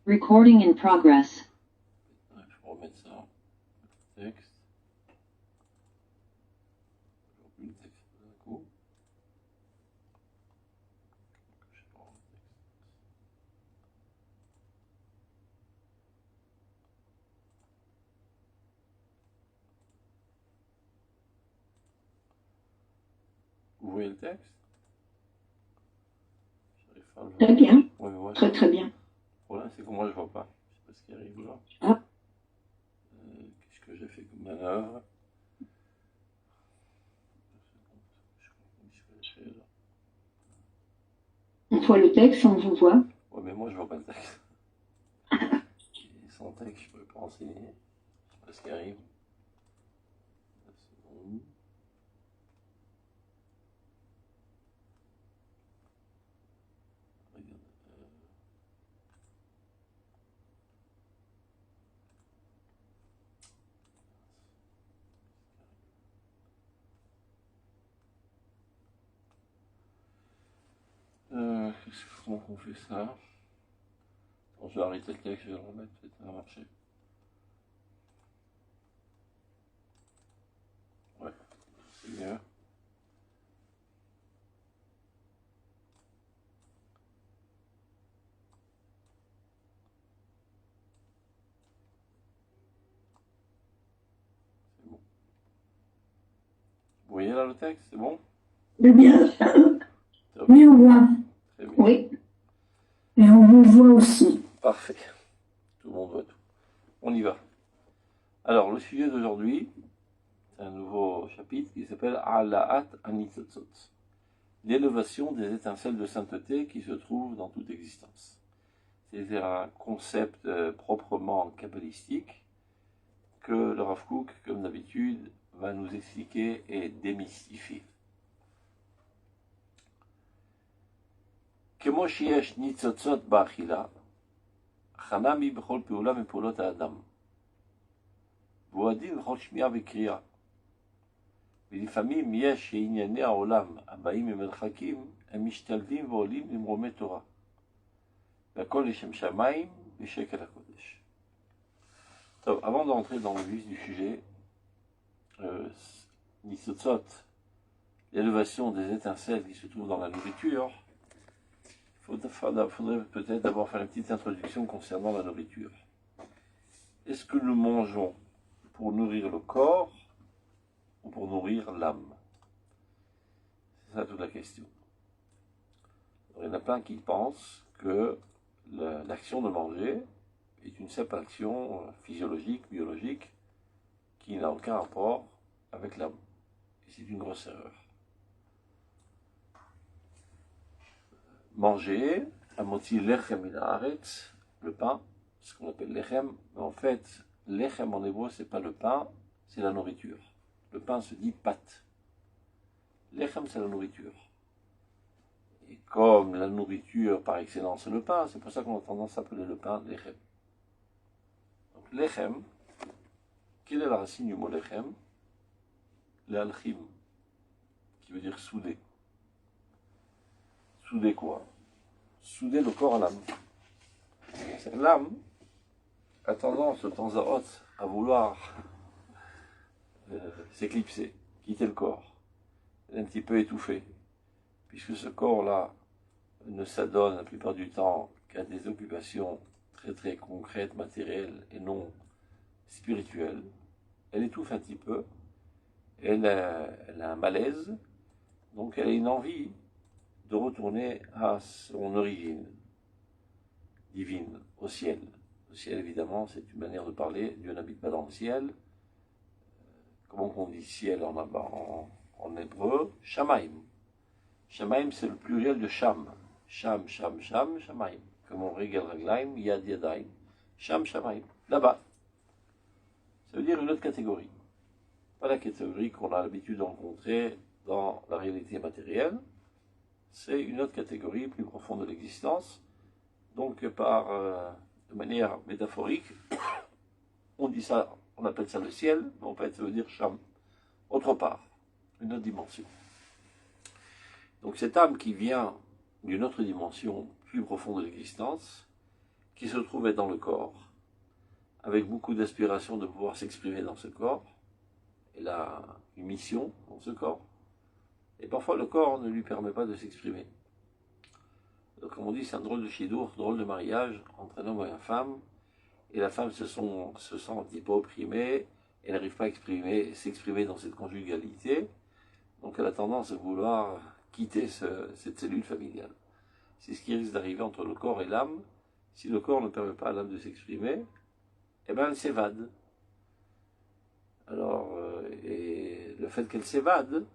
Recording in progress. Ouais, je vais remettre ça. Le texte. J'ai plus le texte d'un coup. Je sais pas le texte. Vous voyez le texte? J'arrive pas à le voir. Très bien, Ouais, mais moi, très très bien. le problème, c'est que moi, je vois pas. Je sais pas ce qui arrive là. Ah. Qu'est-ce que j'ai fait comme manœuvre? Qu'est-ce que j'ai fait là? On voit le texte, on vous voit. Ouais, mais moi, je vois pas le texte. Et sans texte, je peux pas enseigner. Je sais pas ce qui arrive. Une seconde. Regarde. Comment on fait ça? Bon, je vais arrêter le texte, je vais le remettre, peut-être ça va marcher. Ouais, c'est mieux. C'est bon. Vous voyez là le texte, c'est bon? Eh bien, Top. oui, on voit. Très bien. Oui. Et on vous voit aussi. Parfait. Tout le monde voit tout. On y va. Alors, le sujet d'aujourd'hui, c'est un nouveau chapitre qui s'appelle Ala'at Anitzotzot. L'élévation des étincelles de sainteté qui se trouvent dans toute existence. C'est un concept proprement kabbalistique que le Rav Kook, comme d'habitude, va nous expliquer et démystifier. כמו שיש ניצוצות באכילה, חנם היא בכל פעולה מפעולות האדם. והוא הדין בכל שמיעה וקריאה. ולפעמים יש שענייני העולם הבאים ממרחקים, הם משתלבים ועולים למרומי תורה. והכל לשם שמיים ושקל הקודש. טוב, avant d'entrer dans le vif du sujet, Nitzotzot, l'élévation des étincelles qui se trouvent dans la nourriture, il faudrait peut-être d'abord faire une petite introduction concernant la nourriture. Est-ce que nous mangeons pour nourrir le corps ou pour nourrir l'âme? C'est ça toute la question. Alors, il y en a plein qui pensent que l'action de manger est une simple action physiologique, biologique, qui n'a aucun rapport avec l'âme. Et c'est une grosse erreur. Manger, amoti lechem min haaretz, le pain, ce qu'on appelle lechem, mais en fait, lechem en hébreu, c'est pas le pain, c'est la nourriture. Le pain se dit pâte. Lechem, c'est la nourriture. Et comme la nourriture par excellence c'est le pain, c'est pour ça qu'on a tendance à appeler le pain lechem. Donc lechem, quelle est la racine du mot lechem? L'alchim, qui veut dire souder. Souder quoi? Souder le corps à l'âme. L'âme a tendance de temps à autre à vouloir s'éclipser, quitter le corps. Elle est un petit peu étouffée, puisque ce corps-là ne s'adonne la plupart du temps qu'à des occupations très très concrètes, matérielles et non spirituelles. Elle étouffe un petit peu, elle a un malaise, donc elle a une envie de retourner à son origine divine, au ciel. Le ciel, évidemment, c'est une manière de parler. Dieu n'habite pas dans le ciel. Comment on dit ciel en hébreu? Shamaim. Shamaim, c'est le pluriel de Sham. Sham, Sham, Sham, Shamaim. Comme on regarde Raglaim, Yad Yadaim. Sham, Shamaim. Là-bas. Ça veut dire une autre catégorie. Pas la catégorie qu'on a l'habitude de rencontrer dans la réalité matérielle. C'est une autre catégorie plus profonde de l'existence. Donc, de manière métaphorique, on dit ça, on appelle ça le ciel, mais en fait, ça veut dire Sham, autre part, une autre dimension. Donc, cette âme qui vient d'une autre dimension plus profonde de l'existence, qui se trouve être dans le corps, avec beaucoup d'aspiration de pouvoir s'exprimer dans ce corps. Il a une mission dans ce corps. Et parfois le corps ne lui permet pas de s'exprimer. Donc, comme on dit, c'est un drôle de chidour, drôle de mariage entre un homme et une femme. Et la femme se sent un petit peu opprimée, elle n'arrive pas à s'exprimer dans cette conjugalité. Donc elle a tendance à vouloir quitter cette cellule familiale. C'est ce qui risque d'arriver entre le corps et l'âme. Si le corps ne permet pas à l'âme de s'exprimer, eh bien elle s'évade. Alors, et le fait qu'elle s'évade,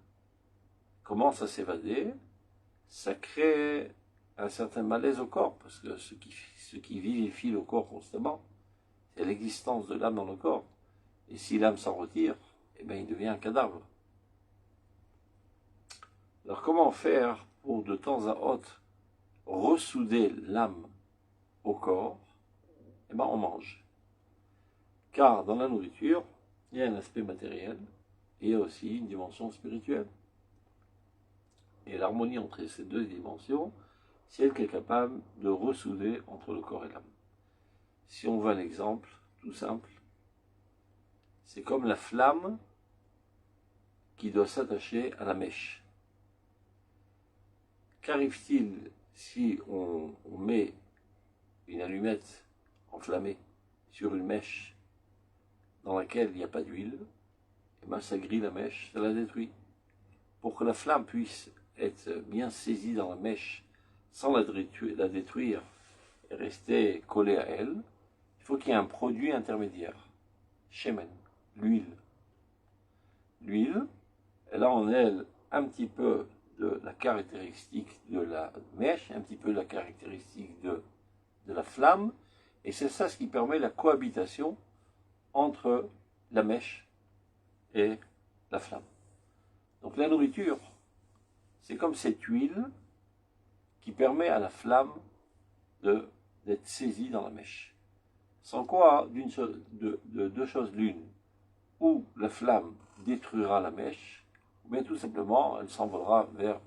commence à s'évader, ça crée un certain malaise au corps, parce que ce qui vivifie le corps constamment, c'est l'existence de l'âme dans le corps. Et si l'âme s'en retire, eh bien il devient un cadavre. Alors comment faire pour de temps à autre ressouder l'âme au corps? Eh bien on mange. Car dans la nourriture, il y a un aspect matériel et il y a aussi une dimension spirituelle. Et l'harmonie entre ces deux dimensions, c'est elle qui est capable de ressouder entre le corps et l'âme. Si on veut un exemple tout simple, c'est comme la flamme qui doit s'attacher à la mèche. Qu'arrive-t-il si on met une allumette enflammée sur une mèche dans laquelle il n'y a pas d'huile? Eh bien, ça grille la mèche, ça la détruit. Pour que la flamme puisse être bien saisie dans la mèche sans la détruire et rester collée à elle, il faut qu'il y ait un produit intermédiaire. Shemen, l'huile. L'huile, elle a en elle un petit peu de la caractéristique de la mèche, un petit peu de la caractéristique de la flamme, et c'est ça ce qui permet la cohabitation entre la mèche et la flamme. Donc la nourriture, c'est comme cette huile qui permet à la flamme d'être saisie dans la mèche. Sans quoi, de deux choses l'une, ou la flamme détruira la mèche, ou bien tout simplement elle s'envolera vers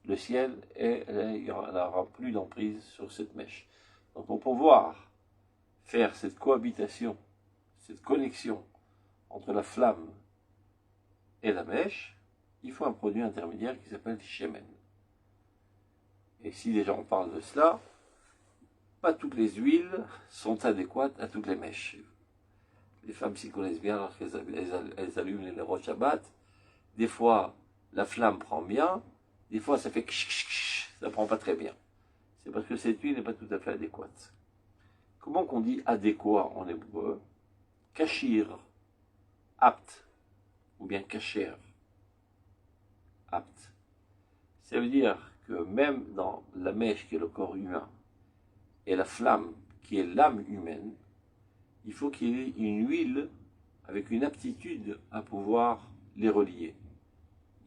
le ciel et elle n'aura plus d'emprise sur cette mèche. Donc pour pouvoir faire cette cohabitation, cette connexion entre la flamme et la mèche, il faut un produit intermédiaire qui s'appelle shemen. Et si les gens parlent de cela, pas toutes les huiles sont adéquates à toutes les mèches. Les femmes s'y connaissent bien lorsqu'elles allument les roches Shabbat. Des fois, la flamme prend bien, des fois ça fait ksh, ça prend pas très bien. C'est parce que cette huile n'est pas tout à fait adéquate. Comment qu'on dit adéquat en hébreu? Kashir, apte, ou bien kasher, apte. Ça veut dire que même dans la mèche qui est le corps humain et la flamme qui est l'âme humaine, il faut qu'il y ait une huile avec une aptitude à pouvoir les relier.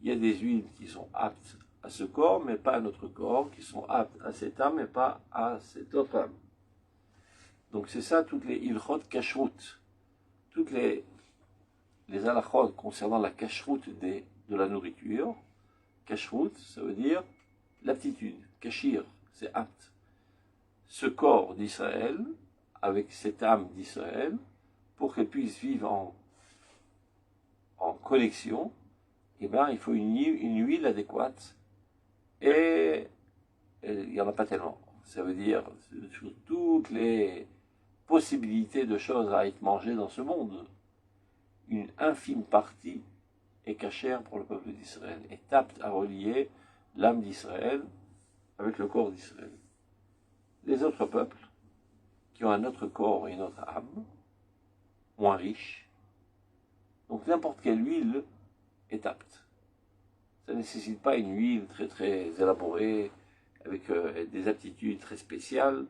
Il y a des huiles qui sont aptes à ce corps, mais pas à notre corps, qui sont aptes à cette âme, mais pas à cette autre âme. Donc c'est ça, toutes les ilchot kashrut, toutes les halachot concernant la kashrut de la nourriture. Kashrut, ça veut dire l'aptitude. Kashir, c'est apte. Ce corps d'Israël, avec cette âme d'Israël, pour qu'elle puisse vivre en connexion, eh bien, il faut une huile adéquate. Et il n'y en a pas tellement. Ça veut dire sur toutes les possibilités de choses à être mangées dans ce monde, une infime partie est cachère pour le peuple d'Israël, est apte à relier l'âme d'Israël avec le corps d'Israël. Les autres peuples, qui ont un autre corps et une autre âme, moins riches, donc n'importe quelle huile est apte. Ça ne nécessite pas une huile très très élaborée, avec des aptitudes très spéciales.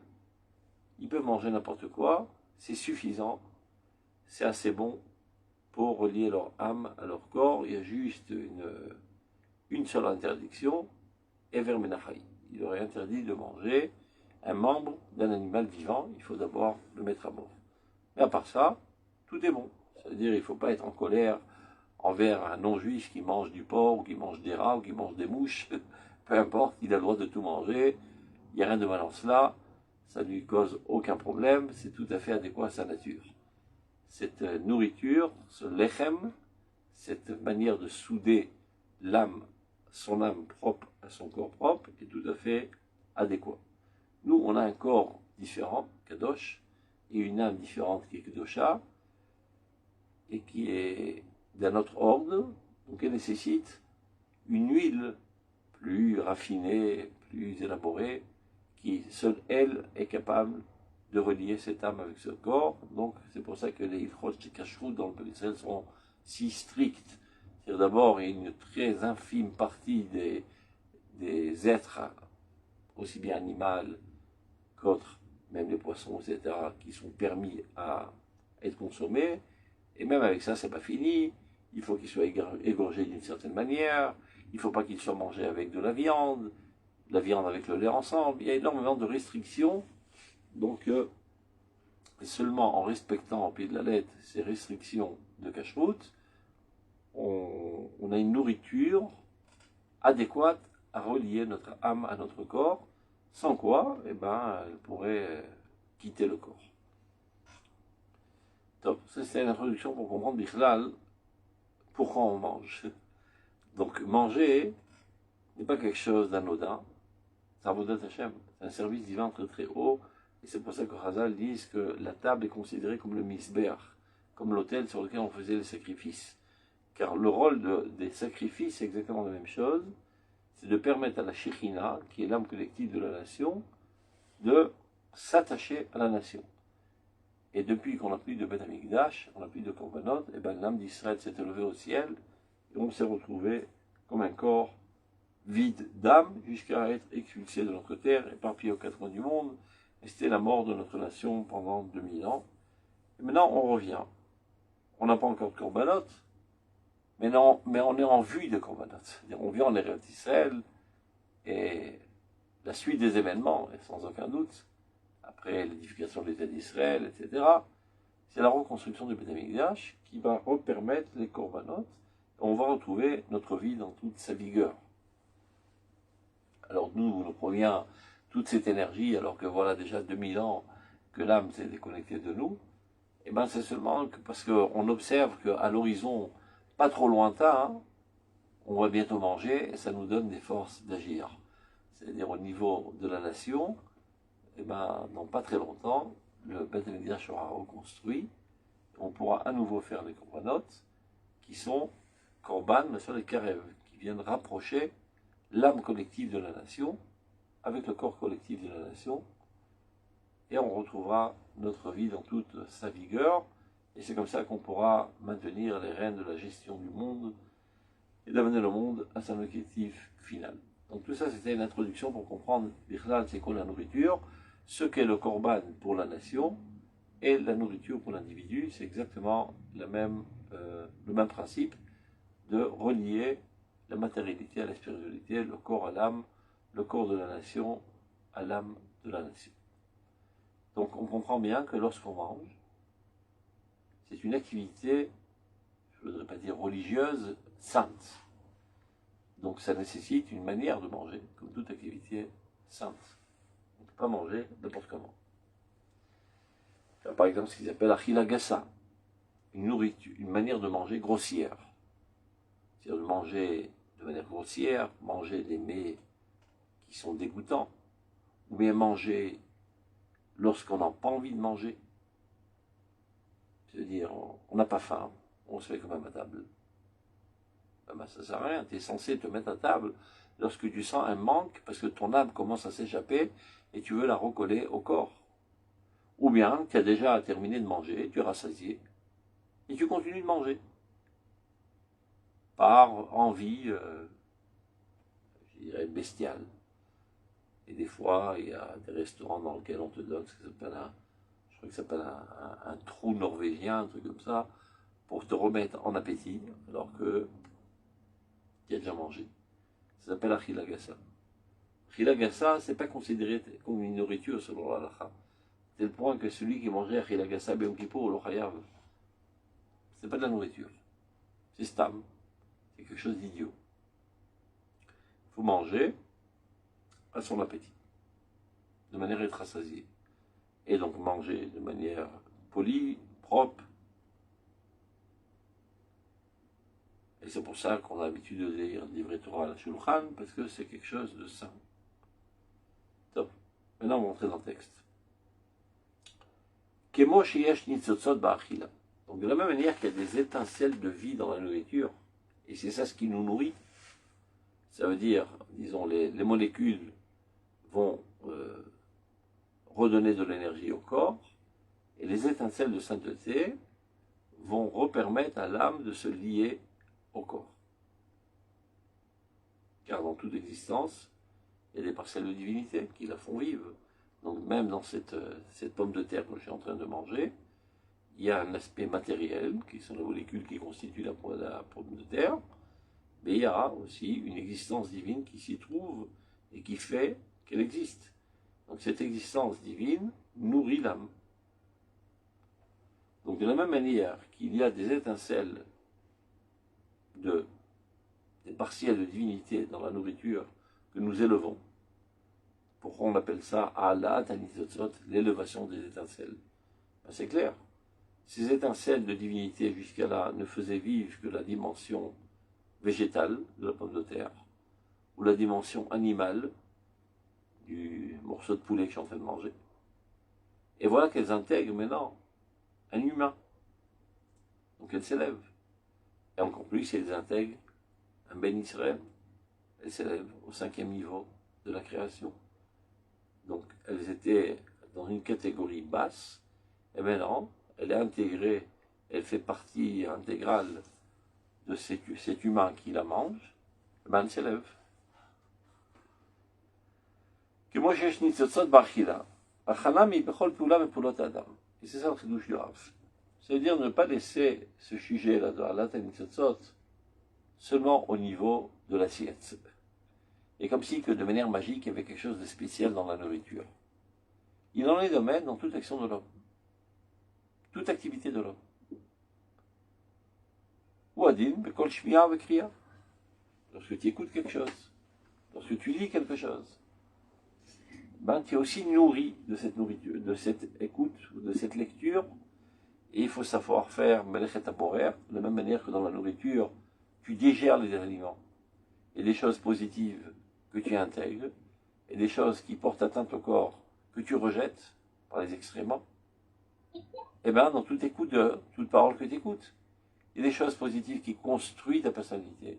Ils peuvent manger n'importe quoi, c'est suffisant, c'est assez bon pour relier leur âme à leur corps. Il y a juste une seule interdiction, Ever Menachai. Il aurait interdit de manger un membre d'un animal vivant, il faut d'abord le mettre à mort. Mais à part ça, tout est bon. C'est-à-dire qu'il ne faut pas être en colère envers un non-juif qui mange du porc, ou qui mange des rats, ou qui mange des mouches. Peu importe, il a le droit de tout manger. Il n'y a rien de mal en cela. ça ne lui cause aucun problème, c'est tout à fait adéquat à sa nature. Cette nourriture, ce lechem, cette manière de souder l'âme, son âme propre à son corps propre, est tout à fait adéquat. Nous, on a un corps différent, kadosh, et une âme différente qui est kedosha, et qui est d'un autre ordre, donc elle nécessite une huile plus raffinée, plus élaborée, qui seule elle est capable de relier cette âme avec ce corps. Donc c'est pour ça que les ilchot et kashrut dans le peuple d'Israël sont si stricts. C'est-à-dire d'abord, il y a une très infime partie des êtres, aussi bien animaux qu'autres, même les poissons, etc., qui sont permis à être consommés. Et même avec ça, c'est pas fini. Il faut qu'ils soient égorgés d'une certaine manière. Il ne faut pas qu'ils soient mangés avec de la viande avec le lait ensemble. Il y a énormément de restrictions. Donc, seulement en respectant au pied de la lettre ces restrictions de kashrut, on a une nourriture adéquate à relier notre âme à notre corps, sans quoi, eh ben, elle pourrait quitter le corps. Donc, ça c'est l'introduction pour comprendre Bichlal, pourquoi on mange. Donc, manger n'est pas quelque chose d'anodin, c'est Avodat Hashem, c'est un service divin très très haut, et c'est pour ça que Chazal disent que la table est considérée comme le misbeach, comme l'autel sur lequel on faisait les sacrifices. Car le rôle des sacrifices, c'est exactement la même chose, c'est de permettre à la Shekhinah, qui est l'âme collective de la nation, de s'attacher à la nation. Et depuis qu'on n'a plus de Beth Amikdash, on n'a plus de Korbanot, et ben l'âme d'Israël s'est élevée au ciel, et on s'est retrouvé comme un corps vide d'âme, jusqu'à être expulsé de notre terre, éparpillé aux quatre coins du monde, et c'était la mort de notre nation pendant 2000 ans. Et maintenant on revient. On n'a pas encore de Korbanot, mais on est en vue de Korbanot. C'est-à-dire on vit en Eretz Israël, et la suite des événements, et sans aucun doute, après l'édification de l'État d'Israël, etc., c'est la reconstruction du Beth Amikdash qui va repermettre les Korbanot. On va retrouver notre vie dans toute sa vigueur. Alors nous provient toute cette énergie, alors que voilà déjà 2000 ans que l'âme s'est déconnectée de nous, et bien c'est seulement parce qu'on observe qu'à l'horizon pas trop lointain, on va bientôt manger, et ça nous donne des forces d'agir. C'est-à-dire au niveau de la nation, et ben dans pas très longtemps, le Beth Amikdash sera reconstruit, on pourra à nouveau faire les korbanot, qui sont korban, mais sur les karev, qui viennent rapprocher l'âme collective de la nation avec le corps collectif de la nation, et on retrouvera notre vie dans toute sa vigueur, et c'est comme ça qu'on pourra maintenir les rênes de la gestion du monde et d'amener le monde à son objectif final. Donc tout ça, c'était une introduction pour comprendre Bichlal, c'est quoi la nourriture, ce qu'est le korban pour la nation, et la nourriture pour l'individu, c'est exactement le même principe de relier la matérialité à la spiritualité, le corps à l'âme, le corps de la nation à l'âme de la nation. Donc on comprend bien que lorsqu'on mange, c'est une activité, je ne voudrais pas dire religieuse, sainte. Donc ça nécessite une manière de manger, comme toute activité sainte. On ne peut pas manger n'importe comment. Par exemple, ce qu'ils appellent achila gassa, une nourriture, une manière de manger grossière. C'est-à-dire de manger de manière grossière, manger des mets qui sont dégoûtants, ou bien manger lorsqu'on n'a pas envie de manger. C'est-à-dire, on n'a pas faim, on se fait quand même à table. Ben, ça ne sert à rien, tu es censé te mettre à table lorsque tu sens un manque, parce que ton âme commence à s'échapper, et tu veux la recoller au corps. Ou bien, tu as déjà terminé de manger, tu es rassasié, et tu continues de manger. Par envie, je dirais, bestiale. Et des fois, il y a des restaurants dans lesquels on te donne ce que s'appelle je crois que ça s'appelle un trou norvégien, un truc comme ça, pour te remettre en appétit, alors que tu as déjà mangé. Ça s'appelle achila gassa. Achila gassa, c'est pas considéré comme une nourriture selon l'halakha. C'est le point que celui qui mangeait achila gassa Yom Kippour ou le chayav, c'est pas de la nourriture. C'est stam. C'est quelque chose d'idiot. Il faut manger à son appétit, de manière à être rassasié. et donc manger de manière polie, propre. Et c'est pour ça qu'on a l'habitude de lire Divrei Torah à la Shulchan, parce que c'est quelque chose de sain. Top. Maintenant, on va entrer dans le texte. Kemo sheyesh nitzotzot ba'achila. Donc de la même manière qu'il y a des étincelles de vie dans la nourriture, et c'est ça ce qui nous nourrit, ça veut dire, disons, les molécules vont redonner de l'énergie au corps, et les étincelles de sainteté vont repermettre à l'âme de se lier au corps. Car dans toute existence, il y a des parcelles de divinité qui la font vivre. Donc même dans cette pomme de terre que je suis en train de manger, il y a un aspect matériel, qui sont les molécules qui constituent la pomme de terre, mais il y a aussi une existence divine qui s'y trouve et qui fait qu'elle existe. Donc cette existence divine nourrit l'âme. Donc de la même manière qu'il y a des étincelles des partiels de divinité dans la nourriture que nous élevons, pourquoi on appelle ça Alat Anitzotzot, l'élévation des étincelles? Ben c'est clair. Ces étincelles de divinité jusqu'à là ne faisaient vivre que la dimension végétale de la pomme de terre, ou la dimension animale du morceau de poulet que je suis en train de manger. Et voilà qu'elles intègrent maintenant un humain. Donc elles s'élèvent. Et encore plus, elles intègrent un Ben Israël. Elles s'élèvent au 5e niveau de la création. Donc elles étaient dans une catégorie basse, et maintenant elle est intégrée, elle fait partie intégrale de cet humain qui la mange, et ben elle s'élève. כמו שיש ניצוצות באכילה, הכנה מבכל פעולה מפעולות האדם. Et c'est ça le חידוש du Rav. C'est-à-dire ne pas laisser ce sujet-là de Alat Nitzot seulement au niveau de l'assiette. Et comme si que de manière magique, il y avait quelque chose de spécial dans la nourriture. Il en est de même dans toute action de l'homme. Toute activité de l'homme. Ou adin, bekol shmiya vekriya. Lorsque tu écoutes quelque chose, lorsque tu lis quelque chose, ben, tu es aussi nourri de cette nourriture, de cette écoute, de cette lecture, et il faut savoir faire melechet haborer, de la même manière que dans la nourriture, tu digères les aliments, et des choses positives que tu intègres, et des choses qui portent atteinte au corps que tu rejettes par les excréments, et bien dans toute écoute, toute parole que tu écoutes, il y a des choses positives qui construisent ta personnalité,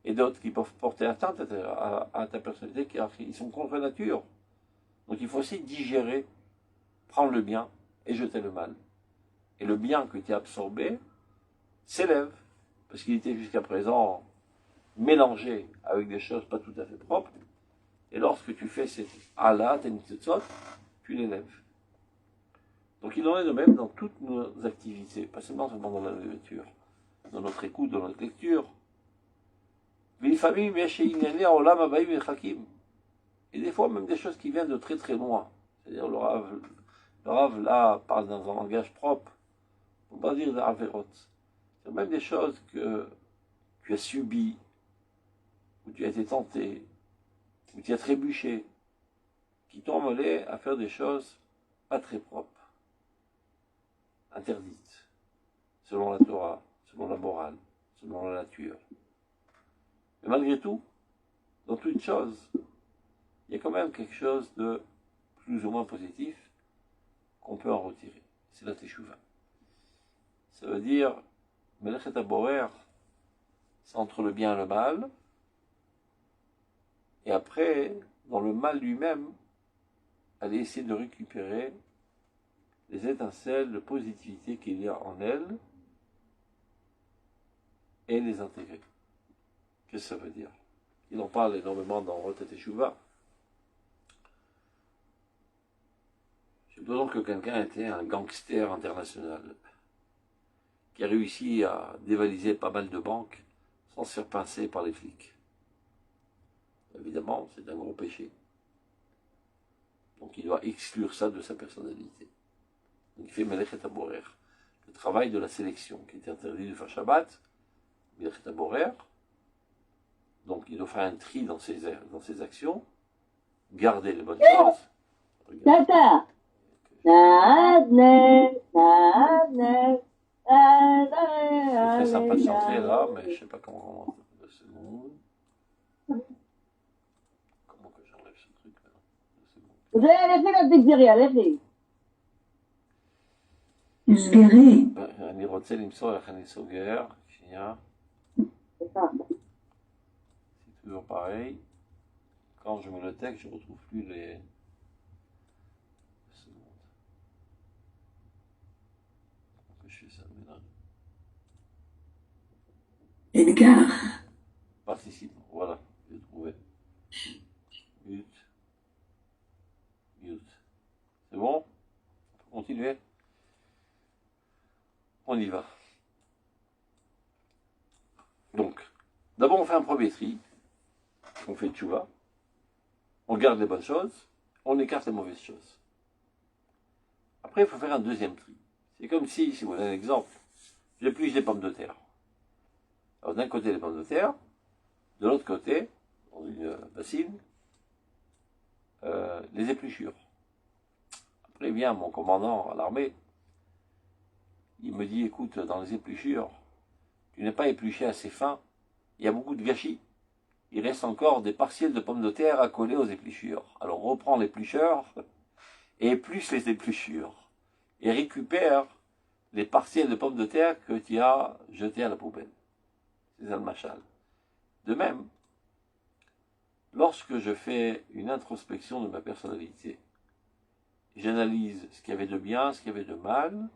et d'autres qui peuvent porter atteinte à ta personnalité, qui sont contre nature. Donc il faut aussi digérer, prendre le bien et jeter le mal. Et le bien que tu as absorbé s'élève, parce qu'il était jusqu'à présent mélangé avec des choses pas tout à fait propres. Et lorsque tu fais cette Alat et Nitzotzot, tu l'élèves. Donc il en est de même dans toutes nos activités, pas seulement dans la nourriture, dans notre écoute, dans notre lecture. Et des fois même des choses qui viennent de très très loin. C'est-à-dire le Rav là parle dans un langage propre, pour ne pas dire d'Averot. C'est même des choses que tu as subies, où tu as été tenté, où tu as trébuché, qui t'ont amené à faire des choses pas très propres, interdites, selon la Torah, selon la morale, selon la nature. Mais malgré tout, dans toute chose, il y a quand même quelque chose de plus ou moins positif qu'on peut en retirer. C'est la Teshuvah. Ça veut dire, Melechet Haborer, c'est entre le bien et le mal, et après, dans le mal lui-même, aller essayer de récupérer les étincelles de positivité qu'il y a en elle et les intégrer. Qu'est-ce que ça veut dire? Il en parle énormément dans Rotet Teshuvah. Supposons que quelqu'un était un gangster international qui a réussi à dévaliser pas mal de banques sans se faire pincer par les flics. Évidemment, c'est un gros péché. Donc il doit exclure ça de sa personnalité. Donc il fait Melechet Haborer. Le travail de la sélection qui était interdit de faire Shabbat, Melechet Haborer. Donc il doit faire un tri dans ses actions, garder les bonnes choses. Regarde. C'est très sympa de chanter là, mais je sais pas comment on 2 secondes. Comment que j'enlève ce truc là? 2 secondes. סגרי. אני רוצה למצוא איך אני סוגר, שנייה. C'est toujours pareil. Quand je mets le texte, je ne retrouve plus les... 2 secondes. Pourquoi je fais ça maintenant? אתגר. Participe, voilà, j'ai trouvé. Mute. Mute. C'est bon? On peut continuer? On y va. Donc, d'abord on fait un premier tri. On fait tchouva. On garde les bonnes choses. On écarte les mauvaises choses. Après, il faut faire un deuxième tri. C'est comme si vous voulez un exemple, j'épluche des pommes de terre. Alors d'un côté les pommes de terre, de l'autre côté, dans une bassine, les épluchures. Après vient mon commandant à l'armée, il me dit, écoute, dans les épluchures, tu n'es pas épluché assez fin, il y a beaucoup de gâchis. Il reste encore des partiels de pommes de terre à coller aux épluchures. Alors reprends l'éplucheur et épluche les épluchures. Et récupère les partiels de pommes de terre que tu as jetés à la poubelle. C'est ça le machal. De même, lorsque je fais une introspection de ma personnalité, j'analyse ce qu'il y avait de bien, ce qu'il y avait de mal.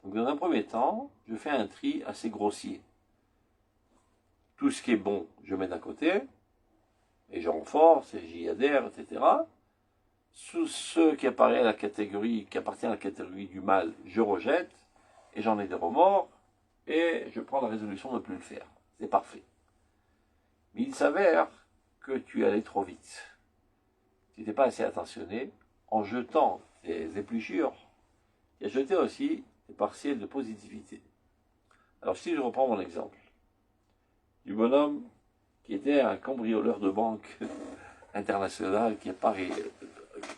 Donc dans un premier temps, je fais un tri assez grossier. Tout ce qui est bon, je mets d'un côté, et je renforce, et j'y adhère, etc. Sous ceux qui appartiennent à la catégorie du mal, je rejette, et j'en ai des remords, et je prends la résolution de ne plus le faire. C'est parfait. Mais il s'avère que tu es allé trop vite. Tu n'étais pas assez attentionné. En jetant tes épluchures, tu as jeté aussi des partiels de positivité. Alors si je reprends mon exemple, du bonhomme qui était un cambrioleur de banque international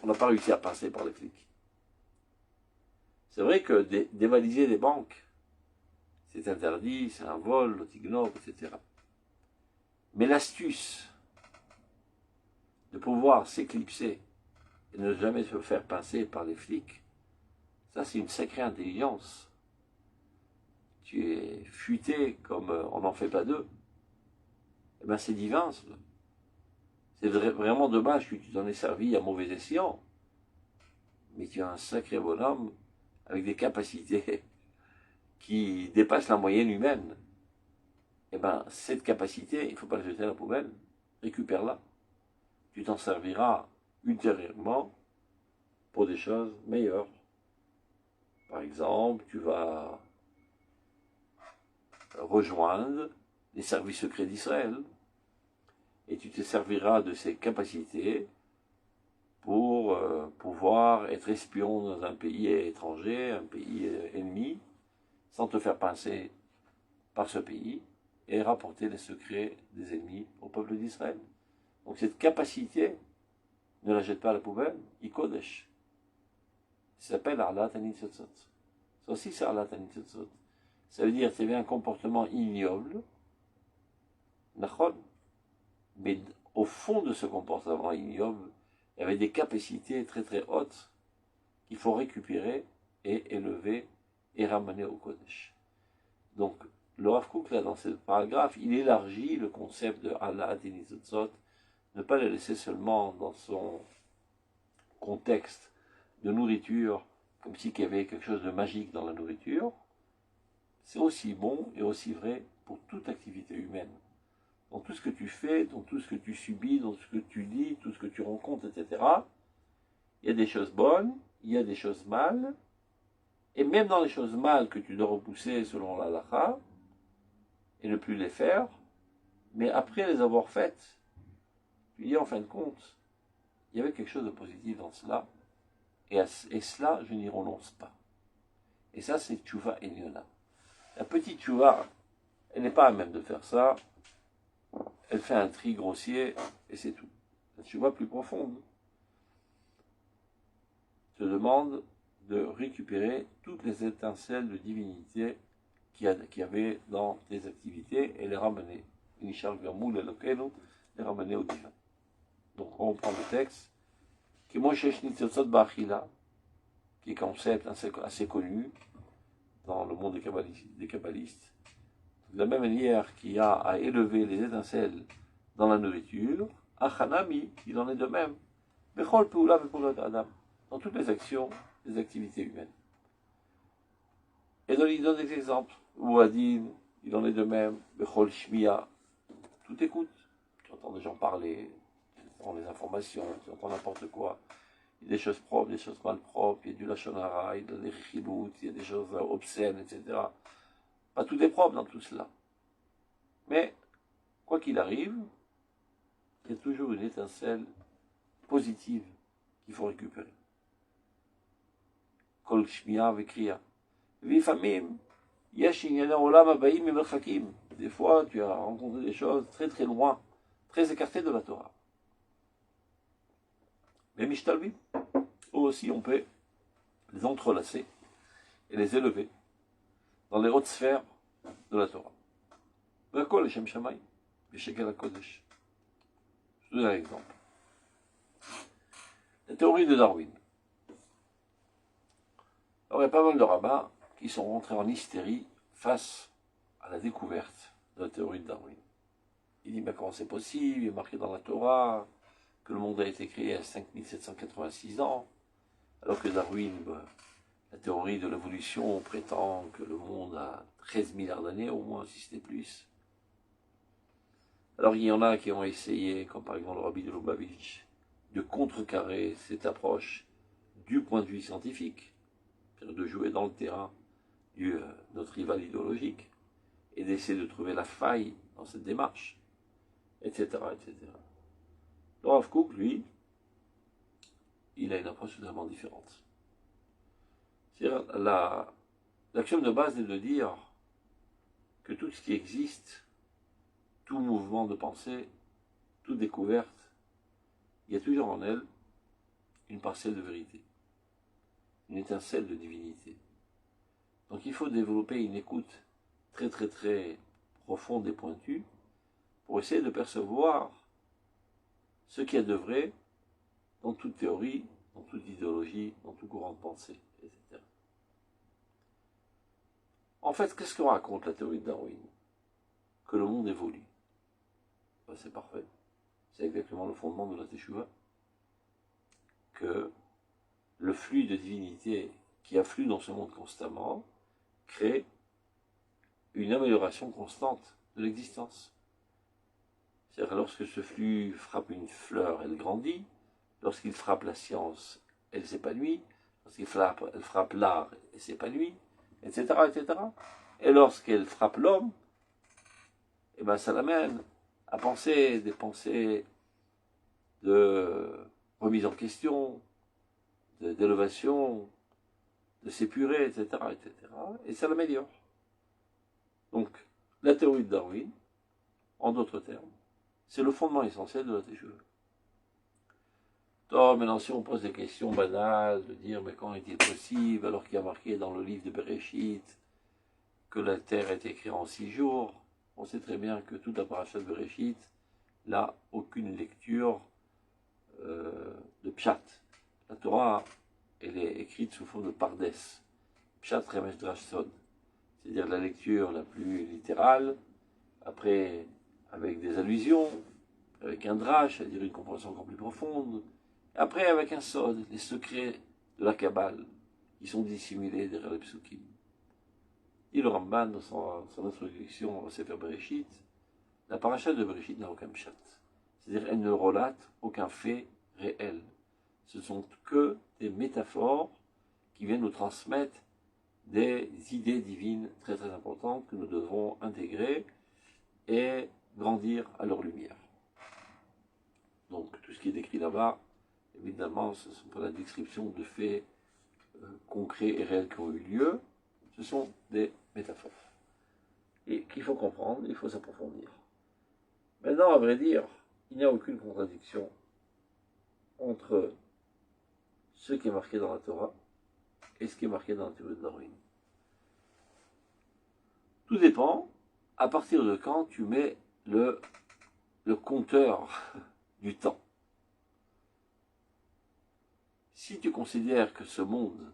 on n'a pas réussi à passer par les flics. C'est vrai que dévaliser des banques, c'est interdit, c'est un vol, l'otignob, etc. Mais l'astuce de pouvoir s'éclipser et ne jamais se faire pincer par les flics, ça c'est une sacrée intelligence. Tu es futé comme on n'en fait pas deux. Eh bien c'est divin cela. C'est vraiment dommage que tu t'en aies servi à mauvais escient. Mais tu es un sacré bonhomme avec des capacités qui dépassent la moyenne humaine. Eh bien, cette capacité, il ne faut pas la jeter à la poubelle. Récupère-la. Tu t'en serviras ultérieurement pour des choses meilleures. Par exemple, tu vas rejoindre les services secrets d'Israël et tu te serviras de ces capacités pour pouvoir être espion dans un pays étranger, un pays ennemi, sans te faire pincer par ce pays, et rapporter les secrets des ennemis au peuple d'Israël. Donc cette capacité, ne la jette pas à la poubelle, Ikodesh. Ça s'appelle Arlat Anitzotzot. Ça aussi c'est Arlat Anitzotzot. Ça veut dire que c'est un comportement ignoble, Nachon, mais au fond de ce comportement ignoble, il y avait des capacités très très hautes qu'il faut récupérer et élever et ramener au Kodesh. Donc, le Rav Kook, là, dans ce paragraphe, il élargit le concept de Allah Atinizotzot, ne pas le laisser seulement dans son contexte de nourriture, comme si il y avait quelque chose de magique dans la nourriture. C'est aussi bon et aussi vrai pour toute activité humaine. Dans tout ce que tu fais, dans tout ce que tu subis, dans tout ce que tu lis, tout ce que tu rencontres, etc., il y a des choses bonnes, il y a des choses mal, et même dans les choses mal que tu dois repousser selon la halakha, et ne plus les faire, mais après les avoir faites, tu dis en fin de compte, il y avait quelque chose de positif dans cela, et cela, je n'y renonce pas. Et ça, c'est tchouva Eliona. La petite tchouva, elle n'est pas à même de faire ça, elle fait un tri grossier, et c'est tout. La tchouva plus profonde te demande de récupérer toutes les étincelles de divinité qu'il y avait dans tes activités et les ramener. Inishal Vermoul et Lokenu, les ramener au divin. Donc on prend le texte, qui est concept assez connu dans le monde des kabbalistes. De la même manière qu'il y a à élever les étincelles dans la nourriture, Achanami, il en est de même. Bechol Peula Vepulat Adam, dans toutes les actions, les activités humaines. Et donc il donne des exemples. Ouadin, il en est de même. Bechol Shmiya, tout écoute. Tu entends des gens parler, tu entends les informations, tu entends n'importe quoi. Il y a des choses propres, des choses mal propres, il y a du lachonara, il y a des richilout, il y a des choses obscènes, etc. Pas tout est propre dans tout cela. Mais, quoi qu'il arrive, il y a toujours une étincelle positive qu'il faut récupérer. Kol shmiya vekriya. Vifamim, yesh inyana olam abayim memerchakim. Des fois, tu as rencontré des choses très très loin, très écartées de la Torah. Mais mishtalvim, eux aussi on peut les entrelacer et les élever dans les hautes sphères de la Torah. V'akol Hashem Shamayim, v'shekel HaKodesh. Je vous donne un exemple. La théorie de Darwin. Alors, il y a pas mal de rabbins qui sont rentrés en hystérie face à la découverte de la théorie de Darwin. Il dit, mais comment c'est possible? Il est marqué dans la Torah que le monde a été créé à 5786 ans, alors que Darwin, la théorie de l'évolution prétend que le monde a 13 milliards d'années, au moins, si ce n'est plus. Alors il y en a qui ont essayé, comme par exemple le Rabbi de Lubavitch, de contrecarrer cette approche du point de vue scientifique, de jouer dans le terrain de notre rival idéologique, et d'essayer de trouver la faille dans cette démarche, etc. etc. Le Rav Kook, lui, il a une approche totalement différente. C'est-à-dire, l'axiome de base est de dire que tout ce qui existe, tout mouvement de pensée, toute découverte, il y a toujours en elle une parcelle de vérité, une étincelle de divinité. Donc il faut développer une écoute très très très profonde et pointue pour essayer de percevoir ce qu'il y a de vrai dans toute théorie, dans toute idéologie, dans tout courant de pensée, etc. En fait, qu'est-ce que raconte la théorie de Darwin? Que le monde évolue. Ben, c'est parfait. C'est exactement le fondement de la Teshuvah. Que le flux de divinité qui afflue dans ce monde constamment crée une amélioration constante de l'existence. C'est-à-dire que lorsque ce flux frappe une fleur, elle grandit. Lorsqu'il frappe la science, elle s'épanouit. Lorsqu'il frappe l'art, elle s'épanouit, etc., etc. Et lorsqu'elle frappe l'homme, eh ben ça l'amène à penser des pensées de remise en question, d'élévation, de s'épurer, etc., etc. Et ça l'améliore. Donc, la théorie de Darwin, en d'autres termes, c'est le fondement essentiel de la Teshuvah. Donc, maintenant, si on pose des questions banales, de dire, mais quand est-il possible, alors qu'il y a marqué dans le livre de Bereshit que la terre est écrite en 6 jours, on sait très bien que toute la paracha de Bereshit n'a aucune lecture de Pshat. La Torah, elle est écrite sous forme de Pardes. Pshat Remesh Drash Sod. C'est-à-dire la lecture la plus littérale, après avec des allusions, avec un drash, c'est-à-dire une compréhension encore plus profonde, et après avec un sod, les secrets de la Kabbale, qui sont dissimulés derrière les psukim. Et le Ramban, dans son introduction au Sefer Bereshit, la paracha de Bereshit n'a aucun pshat. C'est-à-dire elle ne relate aucun fait réel. Ce sont que des métaphores qui viennent nous transmettre des idées divines très très importantes que nous devons intégrer et grandir à leur lumière. Donc tout ce qui est décrit là-bas, évidemment, ce ne sont pas la description de faits concrets et réels qui ont eu lieu, ce sont des métaphores. Et qu'il faut comprendre, il faut s'approfondir. Maintenant, à vrai dire, il n'y a aucune contradiction entre ce qui est marqué dans la Torah et ce qui est marqué dans la théorie de Darwin. Tout dépend à partir de quand tu mets le compteur du temps. Si tu considères que ce monde,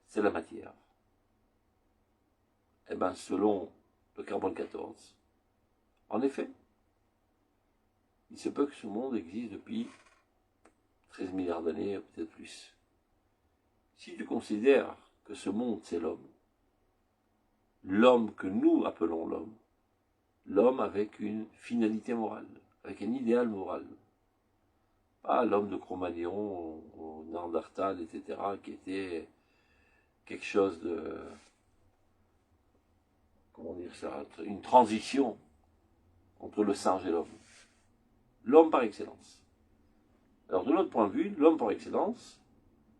c'est la matière, eh bien, selon le carbone 14, en effet, il se peut que ce monde existe depuis 13 milliards d'années, peut-être plus. Si tu considères que ce monde, c'est l'homme, l'homme que nous appelons l'homme, l'homme avec une finalité morale, avec un idéal moral, pas l'homme de Cro-Magnon, au Néandertal, etc., qui était quelque chose de, comment dire ça, une transition entre le singe et l'homme. L'homme par excellence. Alors de notre point de vue, l'homme par excellence,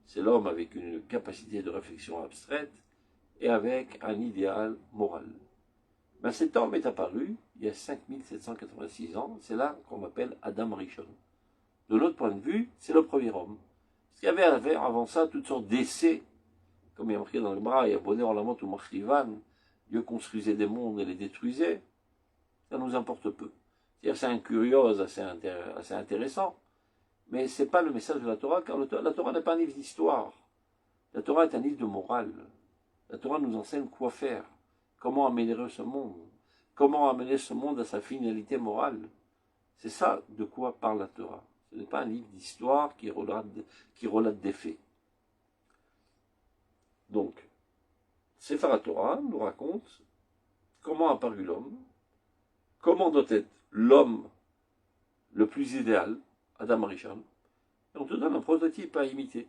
c'est l'homme avec une capacité de réflexion abstraite et avec un idéal moral. Ben, cet homme est apparu il y a 5786 ans, c'est là qu'on m'appelle Adam Rishon. De notre point de vue, c'est le premier homme. Parce qu'il y avait avant ça toutes sortes d'essais, comme il y a marqué dans le bras, il y a bonheur en la montre ou Machrivan, Dieu construisait des mondes et les détruisait, ça nous importe peu. C'est un curiose assez intéressant, mais ce n'est pas le message de la Torah, car la Torah n'est pas un livre d'histoire. La Torah est un livre de morale. La Torah nous enseigne quoi faire, comment améliorer ce monde, comment amener ce monde à sa finalité morale. C'est ça de quoi parle la Torah. Ce n'est pas un livre d'histoire qui relate des faits. Donc, Sefer Torah nous raconte comment a apparu l'homme, comment doit être l'homme le plus idéal, Adam Rishon, et on te donne un prototype à imiter.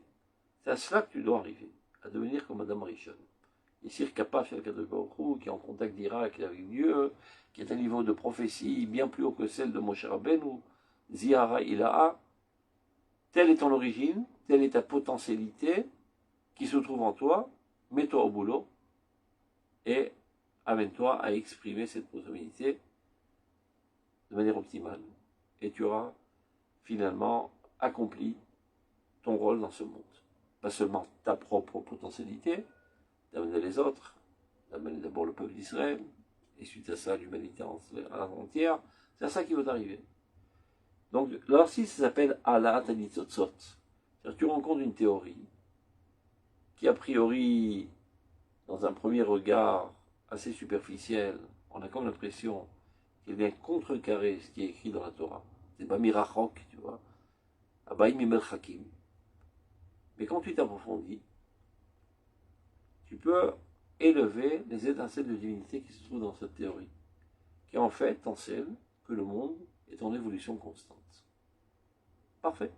C'est à cela que tu dois arriver, à devenir comme Adam Rishon. Ici, Kappa, qui est en contact direct avec Dieu, qui est à un niveau de prophétie bien plus haut que celle de Moshe Rabbeinu, Zihara Ilaha. Telle est ton origine, telle est ta potentialité qui se trouve en toi, mets-toi au boulot et amène-toi à exprimer cette potentialité de manière optimale. Et tu auras finalement accompli ton rôle dans ce monde. Pas seulement ta propre potentialité, d'amener les autres, d'amener d'abord le peuple d'Israël, et suite à ça l'humanité entière, c'est à ça qui va t'arriver. Donc, alors si ça s'appelle Ala Tanitzotzot, c'est-à-dire tu rencontres une théorie qui a priori, dans un premier regard assez superficiel, on a comme l'impression qu'il vient contrecarrer ce qui est écrit dans la Torah. C'est pas Mirachok, tu vois. Abaï Mimel Hakim. Mais quand tu t'approfondis, tu peux élever les étincelles de divinité qui se trouvent dans cette théorie, qui en fait enseigne que le monde est en évolution constante. Parfait.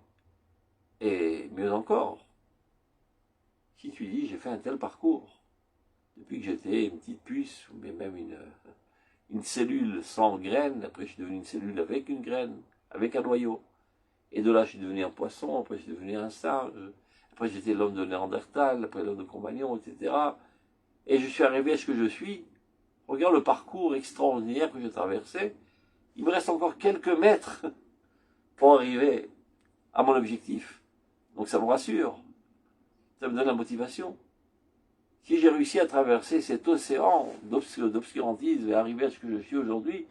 Et mieux encore, si tu dis j'ai fait un tel parcours, depuis que j'étais une petite puce, ou même une cellule sans graine, après je suis devenu une cellule avec une graine, avec un noyau. Et de là je suis devenu un poisson, après je suis devenu un singe, après j'étais l'homme de Néandertal, après l'homme de Cro-Magnon, etc. Et je suis arrivé à ce que je suis. Regarde le parcours extraordinaire que j'ai traversé. Il me reste encore quelques mètres pour arriver à mon objectif. Donc ça me rassure. Ça me donne la motivation. Si j'ai réussi à traverser cet océan d'obscurantisme et arriver à ce que je suis aujourd'hui,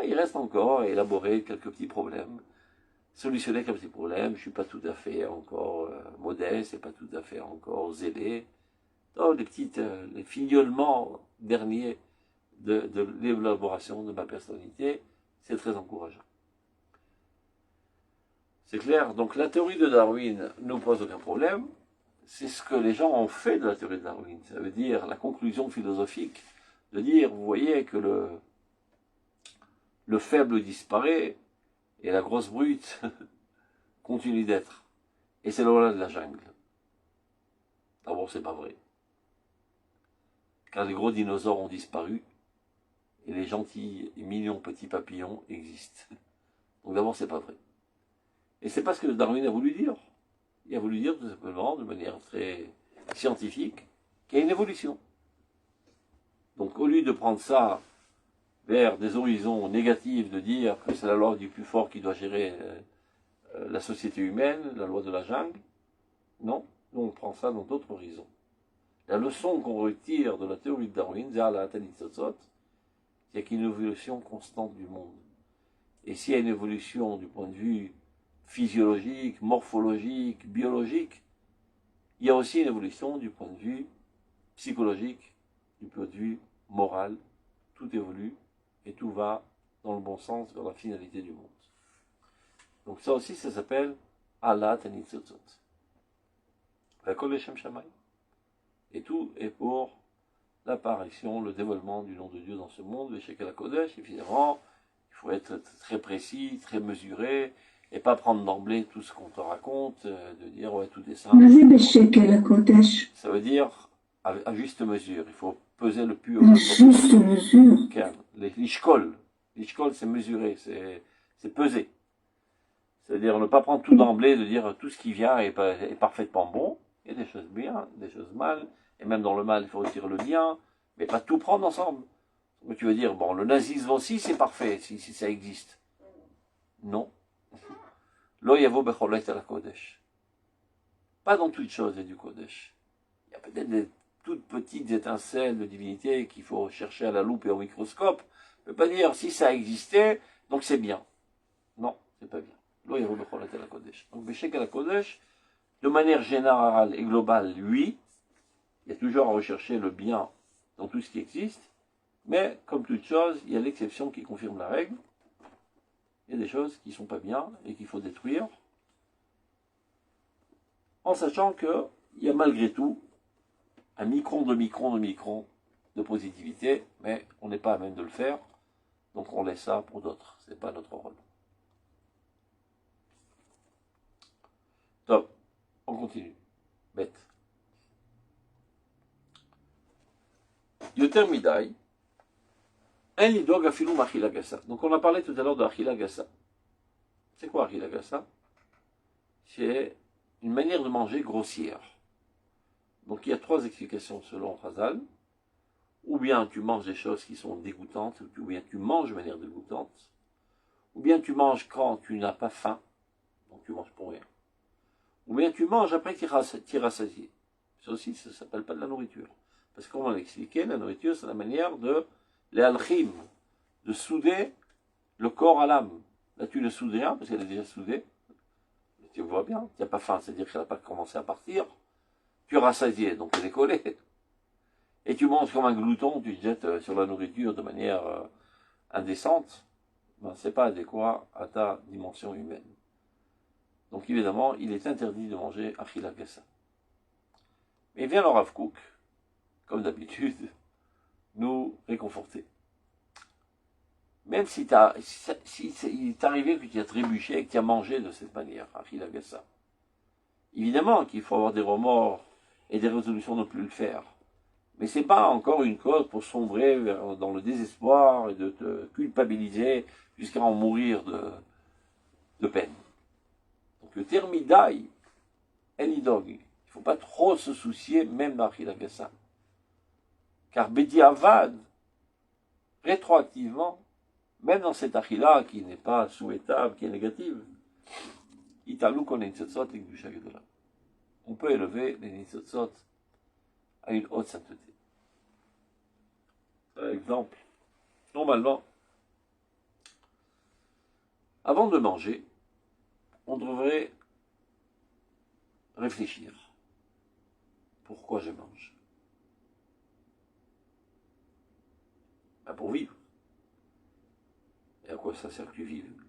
il reste encore à élaborer quelques petits problèmes, solutionner quelques petits problèmes. Je ne suis pas tout à fait encore modeste et pas tout à fait encore zélé. Donc, les fignolements derniers de l'élaboration de ma personnalité, c'est très encourageant. C'est clair. Donc la théorie de Darwin ne pose aucun problème. C'est ce que les gens ont fait de la théorie de Darwin. Ça veut dire la conclusion philosophique de dire, vous voyez que le faible disparaît et la grosse brute continue d'être. Et c'est le rôle de la jungle. D'abord, c'est pas vrai. Car les gros dinosaures ont disparu et les gentils et mignons petits papillons existent. Donc d'abord, c'est pas vrai. Et c'est pas ce que Darwin a voulu dire. Il a voulu dire tout simplement, de manière très scientifique, qu'il y a une évolution. Donc au lieu de prendre ça vers des horizons négatifs, de dire que c'est la loi du plus fort qui doit gérer la société humaine, la loi de la jungle, non. Nous, on prend ça dans d'autres horizons. La leçon qu'on retire de la théorie de Darwin, c'est qu'il y a une évolution constante du monde. Et s'il y a une évolution du point de vue physiologique, morphologique, biologique, il y a aussi une évolution du point de vue psychologique, du point de vue moral. Tout évolue et tout va dans le bon sens vers la finalité du monde. Donc ça aussi, ça s'appelle Allah Tanitzotzot. La Kol Shem Shammai. Et tout est pour l'apparition, le dévoilement du nom de Dieu dans ce monde. Le Shekel HaKodesh, évidemment, il faut être très précis, très mesuré, et pas prendre d'emblée tout ce qu'on te raconte, de dire ouais tout est simple. מה זה בשקל הקודש? Ça veut dire à juste mesure. Il faut peser le pur. Juste mesure. L'ishkol. L'ishkol, c'est mesurer, c'est peser. C'est-à-dire ne pas prendre tout d'emblée, de dire tout ce qui vient est parfaitement bon. Il y a des choses bien, des choses mal. Et même dans le mal, il faut retirer le bien, mais pas tout prendre ensemble. Donc tu veux dire, bon, le nazisme aussi, c'est parfait, si ça existe. Non. Lo yavo becholet la kodesh. Pas dans toute chose il y a du kodesh. Il y a peut-être des toutes petites étincelles de divinité qu'il faut chercher à la loupe et au microscope. On ne peut pas dire, si ça existait, donc c'est bien. Non, c'est pas bien. Lo yavo becholet la kodesh. Donc, Beshek la kodesh, de manière générale et globale, oui, il y a toujours à rechercher le bien dans tout ce qui existe, mais comme toute chose, il y a l'exception qui confirme la règle. Il y a des choses qui ne sont pas bien et qu'il faut détruire, en sachant qu'il y a malgré tout un micron de positivité, mais on n'est pas à même de le faire, donc on laisse ça pour d'autres, ce n'est pas notre rôle. Top, on continue. Bête. Yoter midai, en lidog afilou machila gassa. Donc on a parlé tout à l'heure de achila gassa. C'est quoi achila gassa? C'est une manière de manger grossière. Donc il y a trois explications selon Chazal. Ou bien tu manges des choses qui sont dégoûtantes, ou bien tu manges de manière dégoûtante, ou bien tu manges quand tu n'as pas faim, donc tu manges pour rien. Ou bien tu manges après que tu es rassasié. Ça aussi, ça ne s'appelle pas de la nourriture. Parce que comme on l'a expliqué, la nourriture, c'est la manière de l'alchim, de souder le corps à l'âme. Là, tu ne soudes rien, parce qu'elle est déjà soudée. Tu vois bien, tu n'as pas faim, c'est-à-dire qu'elle n'a pas commencé à partir. Tu es rassasié, donc elle est collée. Et tu manges comme un glouton, tu te jettes sur la nourriture de manière indécente. Ben, ce n'est pas adéquat à ta dimension humaine. Donc évidemment, il est interdit de manger achila gassa. Mais vient le Rav Kook, comme d'habitude, nous réconforter. Même si il est arrivé que tu as trébuché et que tu as mangé de cette manière, achila gassa. Évidemment qu'il faut avoir des remords et des résolutions de ne plus le faire. Mais ce n'est pas encore une cause pour sombrer dans le désespoir et de te culpabiliser jusqu'à en mourir de peine. Donc le terme midai, enidog, il ne faut pas trop se soucier même d'achila gassa. Car Bedi Avad, rétroactivement, même dans cette achila qui n'est pas souhaitable, qui est négative, italou kon nitzotzot et gdusha gedola. On peut élever les nitzotzot à une haute sainteté. Par exemple, normalement, avant de manger, on devrait réfléchir. Pourquoi je mange? Ben pour vivre. Et à quoi ça sert que tu vives?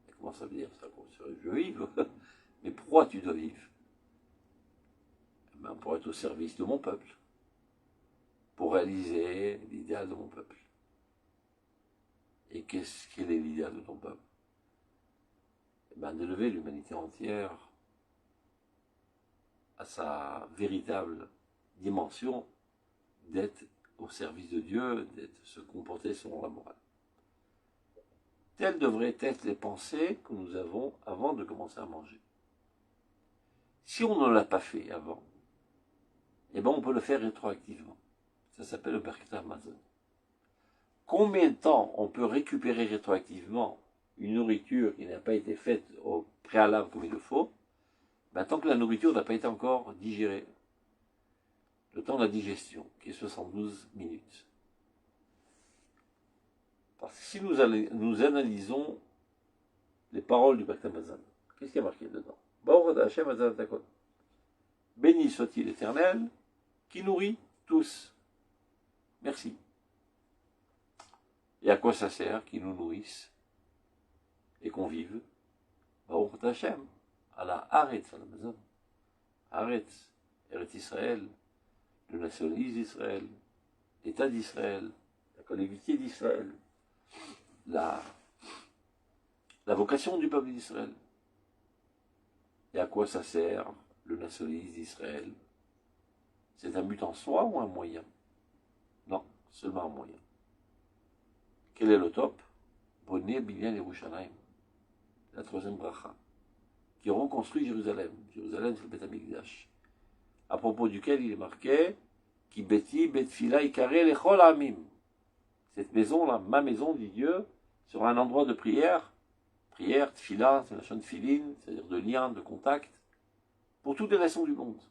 Et comment ça veut dire ça? Je veux vivre. Mais pourquoi tu dois vivre? Ben pour être au service de mon peuple. Pour réaliser l'idéal de mon peuple. Et quel est l'idéal de ton peuple? Ben d'élever l'humanité entière à sa véritable dimension d'être au service de Dieu, d'être se comporter selon la morale. Telles devraient être les pensées que nous avons avant de commencer à manger. Si on ne l'a pas fait avant, eh ben on peut le faire rétroactivement. Ça s'appelle le Berkata Mazon. Combien de temps on peut récupérer rétroactivement une nourriture qui n'a pas été faite au préalable comme il le faut? Ben, tant que la nourriture n'a pas été encore digérée, le temps de la digestion, qui est 72 minutes. Parce que si nous analysons les paroles du Pacte Hamazon, qu'est-ce qui est marqué dedans? Béni soit-il l'Éternel, qui nourrit tous. Merci. Et à quoi ça sert qu'il nous nourrisse et qu'on vive? Baruch Hashem, à la Haaretz, à la maison. Haaretz, Eretz Israël, le nationalisme d'Israël, l'État d'Israël, la collectivité d'Israël, la vocation du peuple d'Israël. Et à quoi ça sert le nationalisme d'Israël? C'est un but en soi ou un moyen? Non, seulement un moyen. Quel est le top? Boné Binyan Yerushalayim, la troisième bracha, qui reconstruit Jérusalem. Jérusalem, c'est le Beth Amikdash, à propos duquel il est marqué Ki beti betfila ikare lechol amim. Cette maison-là, ma maison, dit Dieu, sera un endroit de prière. Prière, tfila, c'est la chaîne filine, c'est-à-dire de lien, de contact, pour toutes les nations du monde.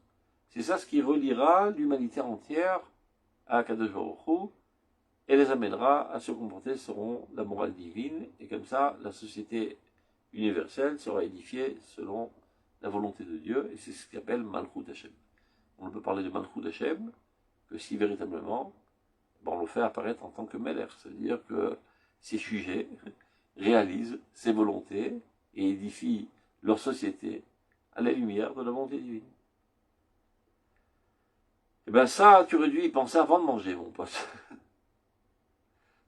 C'est ça ce qui reliera l'humanité entière à Kadosh Baruch Hu et les amènera à se comporter selon la morale divine, et comme ça, la société universelle sera édifiée selon la volonté de Dieu, et c'est ce qu'on appelle Malchut Hashem. On ne peut parler de Malchut Hashem que si véritablement on le fait apparaître en tant que Meler, c'est-à-dire que ces sujets réalisent ses volontés et édifient leur société à la lumière de la volonté divine. Et bien ça, tu aurais dû y penser avant de manger, mon pote.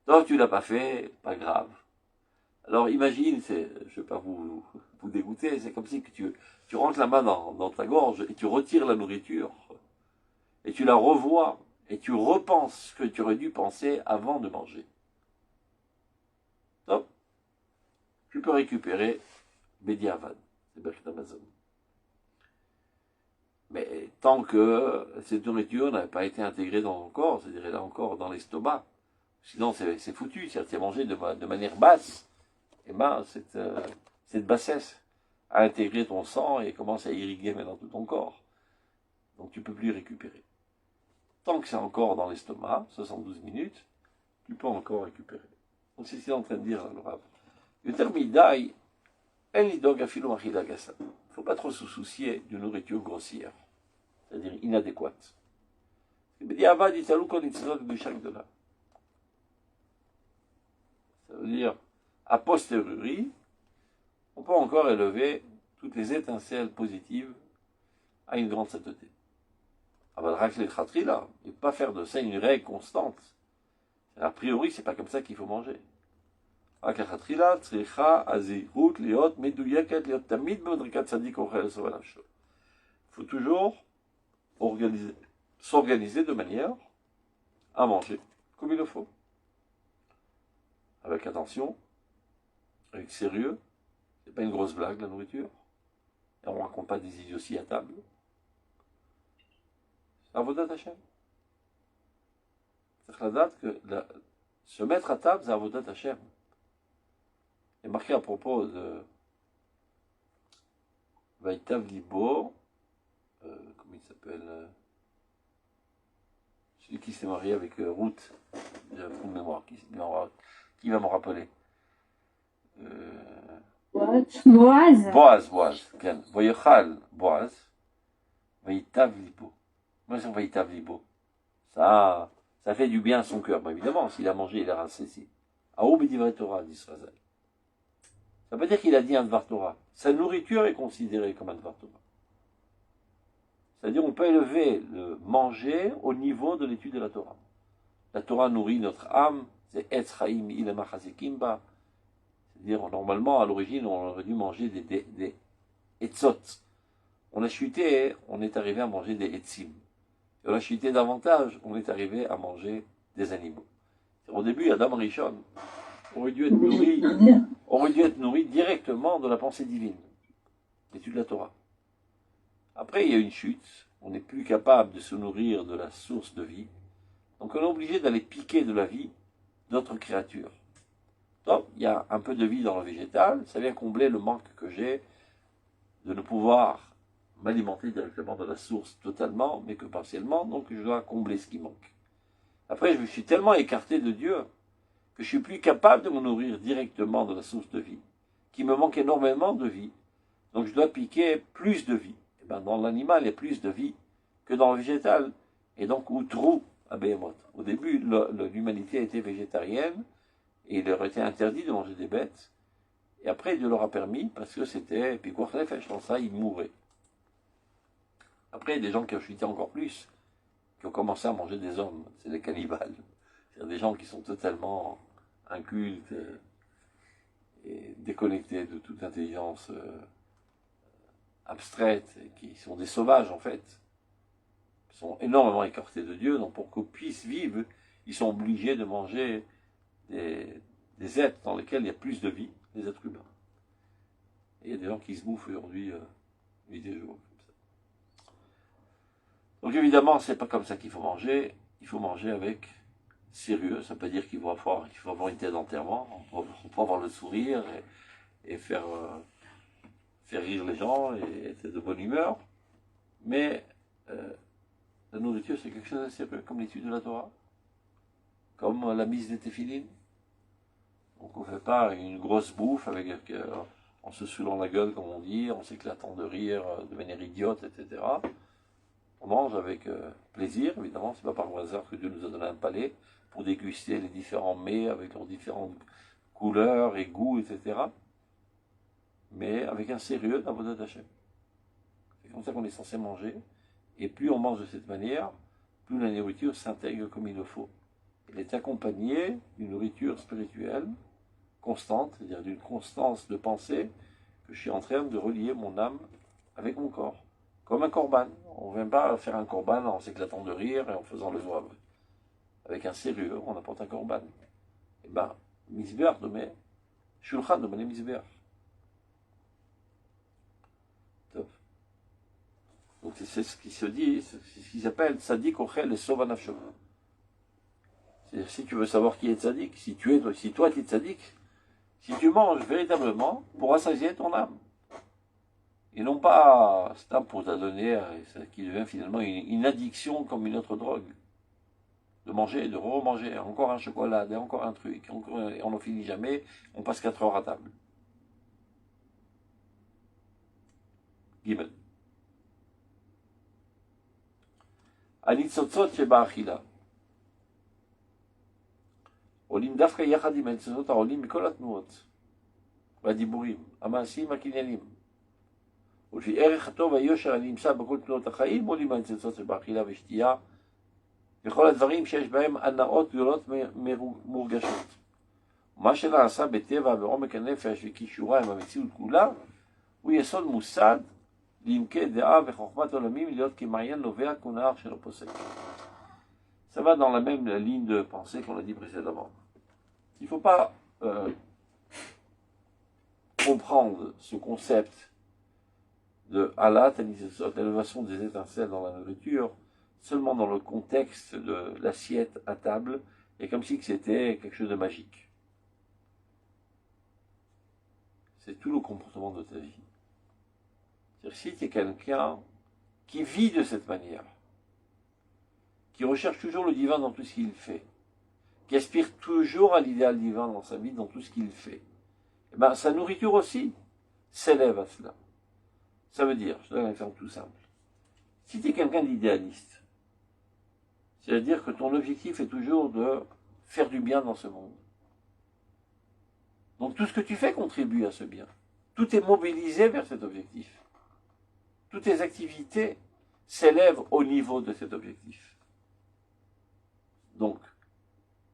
Donc tu l'as pas fait, pas grave. Alors imagine, je ne vais pas vous dégoûter, c'est comme si que tu rentres la main dans ta gorge et tu retires la nourriture, et tu la revois, et tu repenses ce que tu aurais dû penser avant de manger. Donc, tu peux récupérer Bediavad, c'est Beth Amazon. Mais tant que cette nourriture n'avait pas été intégrée dans le corps, c'est-à-dire là encore dans l'estomac, sinon c'est foutu, c'est-à-dire c'est mangé de manière basse, et ben cette bassesse a intégré ton sang et commence à irriguer maintenant tout ton corps. Donc tu ne peux plus récupérer. Tant que c'est encore dans l'estomac, 72 minutes, tu peux encore récupérer. Donc c'est ce qu'il est en train de dire le Rav. Il ne faut pas trop se soucier d'une nourriture grossière, c'est-à-dire inadéquate. Ça veut dire, a posteriori, on peut encore élever toutes les étincelles positives à une grande sainteté. Et pas faire de ça une règle constante. A priori, c'est pas comme ça qu'il faut manger. Il faut toujours s'organiser de manière à manger comme il le faut. Avec attention, avec sérieux. C'est pas une grosse blague, la nourriture. Et on ne raconte pas des idioties à table. C'est Avodat Hashem. C'est la date que se mettre à table, c'est Avodat Hashem. Il est marqué à propos de Vaïtav Libo, comment il s'appelle, celui qui s'est marié avec Ruth, j'ai un coup de mémoire, qui va me rappeler. Boaz. Voyechal, Boaz, Vaïtav Libo. Moi, c'est Vaïtav Libo. Ça fait du bien à son cœur. Bah, évidemment, s'il a mangé, il a rassaisi. Aoub et Divrei Torah, dit Srazal. Ça veut dire qu'il a dit un Dvar Torah. Sa nourriture est considérée comme un Dvar Torah. C'est-à-dire on peut élever le manger au niveau de l'étude de la Torah. La Torah nourrit notre âme, c'est Etz Chaim Ilema Chazekimba. C'est-à-dire normalement à l'origine on aurait dû manger des Etzot. On a chuté, on est arrivé à manger des Etzim. Et on a chuté davantage, on est arrivé à manger des animaux. Au début, Adam Rishon aurait dû être nourri directement de la pensée divine, l'étude de la Torah. Après, il y a une chute, on n'est plus capable de se nourrir de la source de vie, donc on est obligé d'aller piquer de la vie d'autres créatures. Donc, il y a un peu de vie dans le végétal, ça vient combler le manque que j'ai de ne pouvoir m'alimenter directement de la source totalement, mais que partiellement, donc je dois combler ce qui manque. Après, je me suis tellement écarté de Dieu que je suis plus capable de me nourrir directement de la source de vie, qui me manque énormément de vie. Donc je dois piquer plus de vie. Et ben, dans l'animal, il y a plus de vie que dans le végétal. Et donc, outrou à Behemoth. Au début, l'humanité a été végétarienne, et il leur était interdit de manger des bêtes. Et après, Dieu leur a permis, parce que c'était Pikuach Nefesh, sans ça, ils mouraient. Après, il y a des gens qui ont chuté encore plus, qui ont commencé à manger des hommes. C'est des cannibales. C'est des gens qui sont totalement incultes et déconnectés de toute intelligence abstraite, et qui sont des sauvages en fait. Ils sont énormément écartés de Dieu, donc pour qu'on puisse vivre, ils sont obligés de manger des êtres dans lesquels il y a plus de vie, des êtres humains. Et il y a des gens qui se bouffent aujourd'hui, nuit et jour. Donc évidemment, c'est pas comme ça qu'il faut manger. Il faut manger avec sérieux. Ça ne veut pas dire qu'il faut avoir une tête d'enterrement. On peut avoir le sourire et faire rire les gens et être de bonne humeur. Mais la nourriture, c'est quelque chose de sérieux, comme l'étude de la Torah, comme la mise des téphilines. Donc on ne fait pas une grosse bouffe avec en se saoulant la gueule, comme on dit, en s'éclatant de rire, de manière idiote, etc. On mange avec plaisir, évidemment, c'est pas par hasard que Dieu nous a donné un palais pour déguster les différents mets avec leurs différentes couleurs et goûts, etc. Mais avec un sérieux dans votre Hachem. C'est comme ça qu'on est censé manger. Et plus on mange de cette manière, plus la nourriture s'intègre comme il le faut. Elle est accompagnée d'une nourriture spirituelle constante, c'est-à-dire d'une constance de pensée que je suis en train de relier mon âme avec mon corps. Comme un korban. On ne vient pas faire un korban en s'éclatant de rire et en faisant le zouave. Avec un sérieux, on apporte un korban. Et bien, misber de mes, shulchan de mes misber. Donc c'est ce qui se dit, c'est ce qui s'appelle tzadik ochel et sova nafsho. C'est-à-dire, si tu veux savoir qui est tzadik, si toi tu es tzadik, si tu manges véritablement pour rassasier ton âme. Et non pas, c'est un pour t'adonner, qui devient finalement une addiction comme une autre drogue. De manger, de remanger, encore un chocolat, et encore un truc, et on n'en finit jamais, on passe 4 heures à table. Gimel. הניצוצות שבאכילה עולים דווקא יחד עם הניצוצות העולים מכל התנועות והדיבורים, המעשיים הקניינים. ולפי ערך הטוב והיושר הנמצא בכל תנועות החיים עולים הניצוצות שבאכילה ושתייה וכל הדברים שיש בהם הנאות גדולות מורגשות. מה שנעשה בטבע בעומק הנפש וקישורה עם המציאות כולה הוא יסוד מוסד לעמקי דעה וחוכמת עולמים להיות כמעיין נובע כנהר שלא פוסק. Ça va dans la même ligne de pensée qu'on a dit précédemment. Il ne faut pas comprendre ce concept de halat, l'élévation des étincelles dans la nourriture, seulement dans le contexte de l'assiette à table, et comme si c'était quelque chose de magique. C'est tout le comportement de ta vie. C'est-à-dire, si tu es quelqu'un qui vit de cette manière, qui recherche toujours le divin dans tout ce qu'il fait, qui aspire toujours à l'idéal divin dans sa vie, dans tout ce qu'il fait, et ben, sa nourriture aussi s'élève à cela. Ça veut dire, je donne un exemple tout simple, si tu es quelqu'un d'idéaliste, c'est-à-dire que ton objectif est toujours de faire du bien dans ce monde. Donc tout ce que tu fais contribue à ce bien. Tout est mobilisé vers cet objectif. Toutes tes activités s'élèvent au niveau de cet objectif. Donc,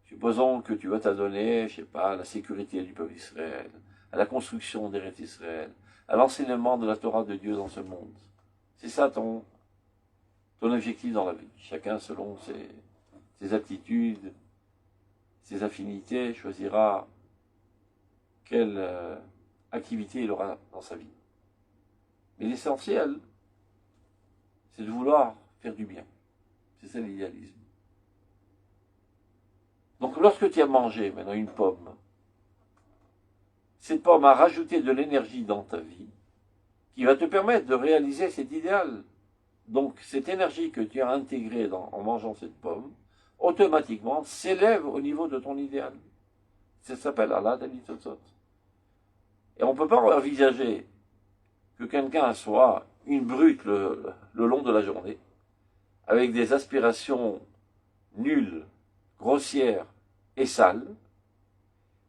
supposons que tu vas t'adonner, je sais pas, à la sécurité du peuple d'Israël, à la construction d'Eretz Israël, à l'enseignement de la Torah de Dieu dans ce monde. C'est ça ton objectif dans la vie. Chacun, selon ses aptitudes, ses affinités, choisira quelle activité il aura dans sa vie. Mais l'essentiel, c'est de vouloir faire du bien. C'est ça l'idéalisme. Donc lorsque tu as mangé maintenant une pomme, cette pomme a rajouté de l'énergie dans ta vie, qui va te permettre de réaliser cet idéal. Donc, cette énergie que tu as intégrée en mangeant cette pomme, automatiquement s'élève au niveau de ton idéal. Ça s'appelle Allah Danitzotzot. Et on ne peut pas envisager que quelqu'un soit une brute le long de la journée, avec des aspirations nulles, grossières et sales,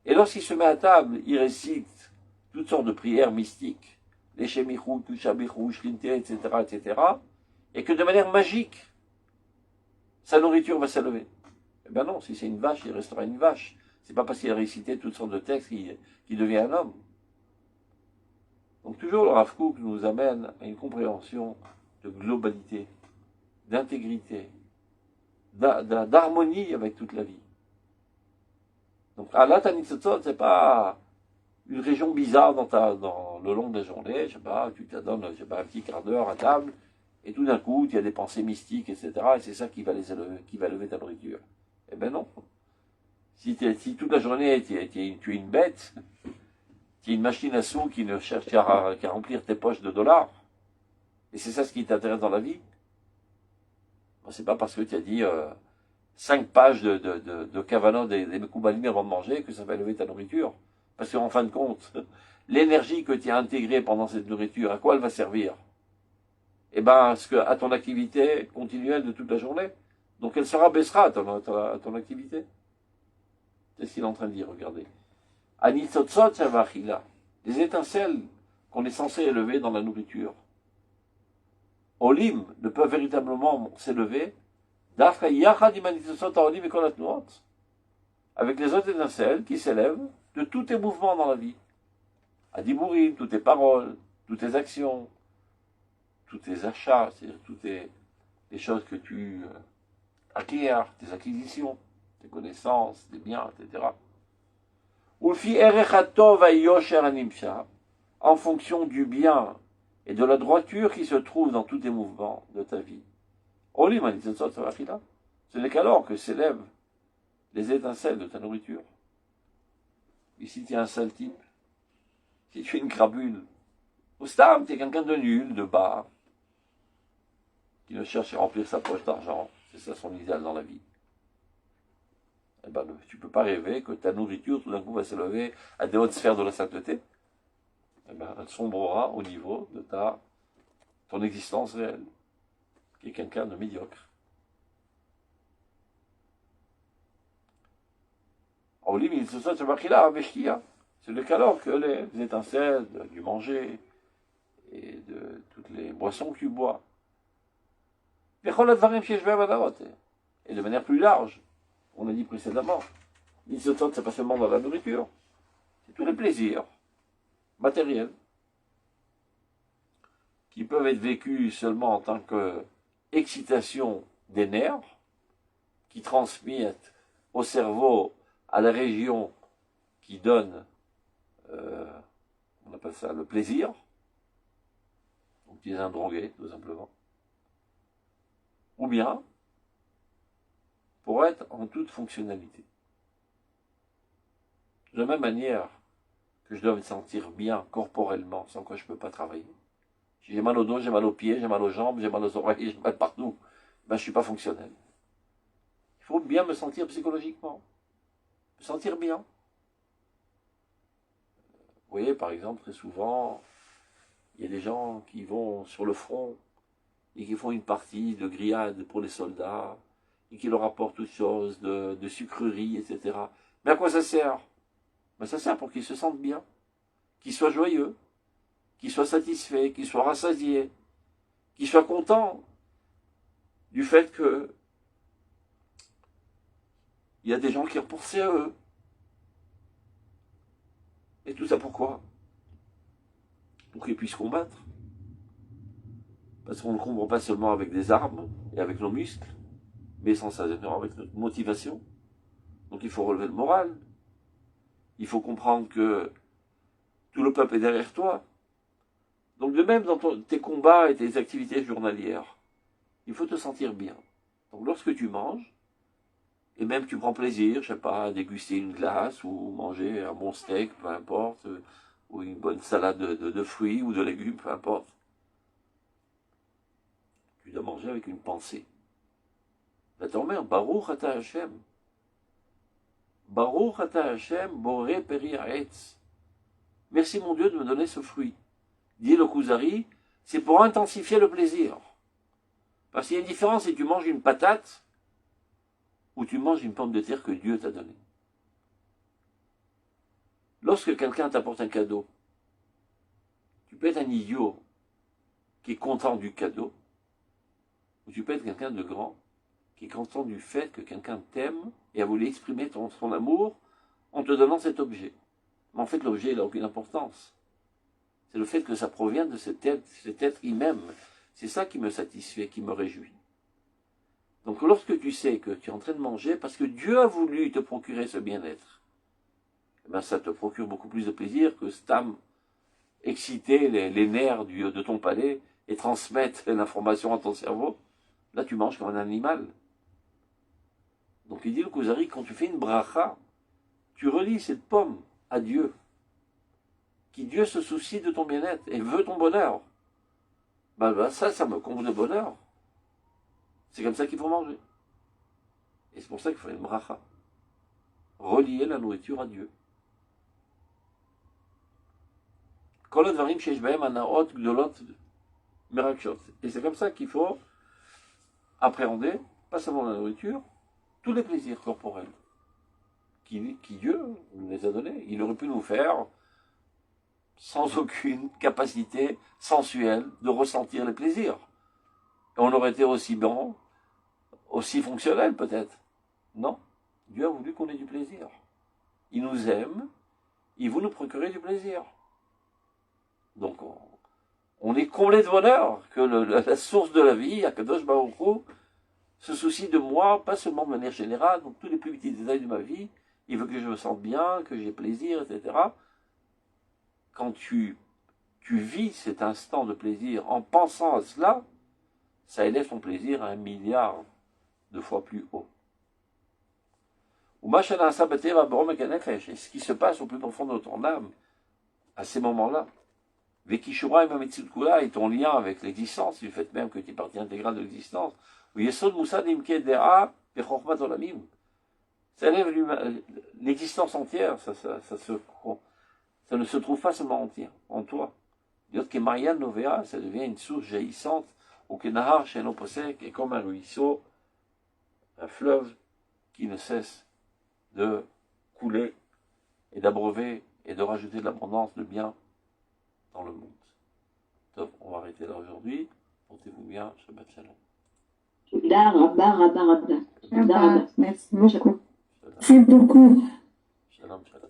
et lorsqu'il se met à table, il récite toutes sortes de prières mystiques, les Shemichou, Tushabichou, Shlinte, etc., etc., et que de manière magique, sa nourriture va s'élever. Eh bien non, si c'est une vache, il restera une vache. C'est pas parce qu'il a récité toutes sortes de textes qu'il devient un homme. Donc toujours le Rav Kook nous amène à une compréhension de globalité, d'intégrité, d'harmonie avec toute la vie. Donc Allah Tanitzotzot, c'est pas une région bizarre dans le long de la journée, je sais pas, tu te donnes un petit quart d'heure à table, et tout d'un coup, tu as des pensées mystiques, etc., et c'est ça qui va lever ta nourriture. Eh ben non. Si toute la journée, tu es une bête, tu es une machine à sous qui ne cherche qu'à remplir tes poches de dollars, et c'est ça ce qui t'intéresse dans la vie, bon, c'est pas parce que tu as dit 5 pages de Kavanah des Mekoubalim avant de manger que ça va élever ta nourriture. Parce qu'en fin de compte, l'énergie que tu as intégrée pendant cette nourriture, à quoi elle va servir? Eh bien, à ton activité continuelle de toute la journée. Donc elle se rabaissera à ton activité. C'est ce qu'il est en train de dire, regardez. Anitzotzot Shavachila, les étincelles qu'on est censé élever dans la nourriture. Olim ne peuvent véritablement s'élever avec les autres étincelles qui s'élèvent de tous tes mouvements dans la vie. Adibourim, toutes tes paroles, toutes tes actions, tous tes achats, c'est-à-dire toutes les choses que tu acquiers, tes acquisitions, tes connaissances, tes biens, etc. En fonction du bien et de la droiture qui se trouve dans tous tes mouvements de ta vie. Ce n'est qu'alors que s'élèvent les étincelles de ta nourriture. Et si tu es un sale type, si tu es une crabule, ou stam, tu es quelqu'un de nul, de bas, qui ne cherche à remplir sa poche d'argent, c'est ça son idéal dans la vie. Eh ben, tu ne peux pas rêver que ta nourriture, tout d'un coup, va s'élever à des hautes sphères de la sainteté. Eh ben, elle sombrera au niveau de ton existence réelle, qui est quelqu'un de médiocre. C'est le cas alors que les étincelles du manger et de toutes les boissons que tu bois, et de manière plus large, on a dit précédemment, c'est pas seulement dans la nourriture, c'est tous les plaisirs matériels qui peuvent être vécus seulement en tant qu'excitation des nerfs, qui transmettent au cerveau, à la région qui donne, on appelle ça le plaisir, donc tu es un drogué, tout simplement, ou bien pour être en toute fonctionnalité. De la même manière que je dois me sentir bien corporellement, sans quoi je ne peux pas travailler. Si j'ai mal au dos, j'ai mal aux pieds, j'ai mal aux jambes, j'ai mal aux oreilles, j'ai mal partout, ben, je ne suis pas fonctionnel. Il faut bien me sentir psychologiquement, me sentir bien. Vous voyez, par exemple, très souvent, il y a des gens qui vont sur le front et qui font une partie de grillade pour les soldats et qui leur apportent toutes choses de sucreries, etc. Mais à quoi ça sert? Ben, ça sert pour qu'ils se sentent bien, qu'ils soient joyeux, qu'ils soient satisfaits, qu'ils soient rassasiés, qu'ils soient contents du fait que il y a des gens qui ont pensé à eux. Et tout ça pourquoi? Pour qu'ils puissent combattre. Parce qu'on ne combat pas seulement avec des armes et avec nos muscles, mais essentiellement avec notre motivation. Donc il faut relever le moral. Il faut comprendre que tout le peuple est derrière toi. Donc de même dans tes combats et tes activités journalières, il faut te sentir bien. Donc lorsque tu manges, et même tu prends plaisir, je sais pas, à déguster une glace ou manger un bon steak, peu importe, ou une bonne salade de fruits ou de légumes, peu importe. Tu dois manger avec une pensée. La mère, Baruch ata Hashem. Baruch ata Hashem, boré peri haaretz. Merci mon Dieu de me donner ce fruit. Dit le Kuzari, c'est pour intensifier le plaisir. Parce qu'il y a une différence si tu manges une patate ou tu manges une pomme de terre que Dieu t'a donnée. Lorsque quelqu'un t'apporte un cadeau, tu peux être un idiot qui est content du cadeau, ou tu peux être quelqu'un de grand qui est content du fait que quelqu'un t'aime et a voulu exprimer son amour en te donnant cet objet. Mais en fait, l'objet n'a aucune importance. C'est le fait que ça provient de cet être qui m'aime. C'est ça qui me satisfait, qui me réjouit. Donc lorsque tu sais que tu es en train de manger, parce que Dieu a voulu te procurer ce bien-être, eh ben, ça te procure beaucoup plus de plaisir que Stam exciter les nerfs de ton palais et transmettre l'information à ton cerveau. Là, tu manges comme un animal. Donc il dit le Kuzari, quand tu fais une bracha, tu relis cette pomme à Dieu. Qui Dieu se soucie de ton bien-être et veut ton bonheur. Ben, ça me comble de bonheur. C'est comme ça qu'il faut manger. Et c'est pour ça qu'il faut une bracha. Relier la nourriture à Dieu. Et c'est comme ça qu'il faut appréhender, pas seulement la nourriture, tous les plaisirs corporels qui Dieu nous les a donnés. Il aurait pu nous faire sans aucune capacité sensuelle de ressentir les plaisirs. Et on aurait été aussi bon, aussi fonctionnel peut-être. Non, Dieu a voulu qu'on ait du plaisir. Il nous aime, il veut nous procurer du plaisir. Donc on est comblé de bonheur que la source de la vie, Akadosh Baruch Hu, se soucie de moi, pas seulement de manière générale, donc tous les plus petits détails de ma vie. Il veut que je me sente bien, que j'ai plaisir, etc. Quand tu vis cet instant de plaisir en pensant à cela, ça élève ton plaisir à 1 milliard de fois plus haut. Et ce qui se passe au plus profond de ton âme, à ces moments-là, Vekishura et ton lien avec l'existence, du fait même que tu es partie intégrale de l'existence, ça élève l'existence entière, ça ne se trouve pas seulement entière, en toi. D'autres que Marianne Novea, ça devient une source jaillissante, ou que Nahar chez nos possèques est comme un ruisseau, un fleuve qui ne cesse de couler et d'abreuver et de rajouter de l'abondance de biens dans le monde. Donc, on va arrêter là aujourd'hui. Portez-vous bien. Shabbat shalom. Merci beaucoup. Shalom, shalom.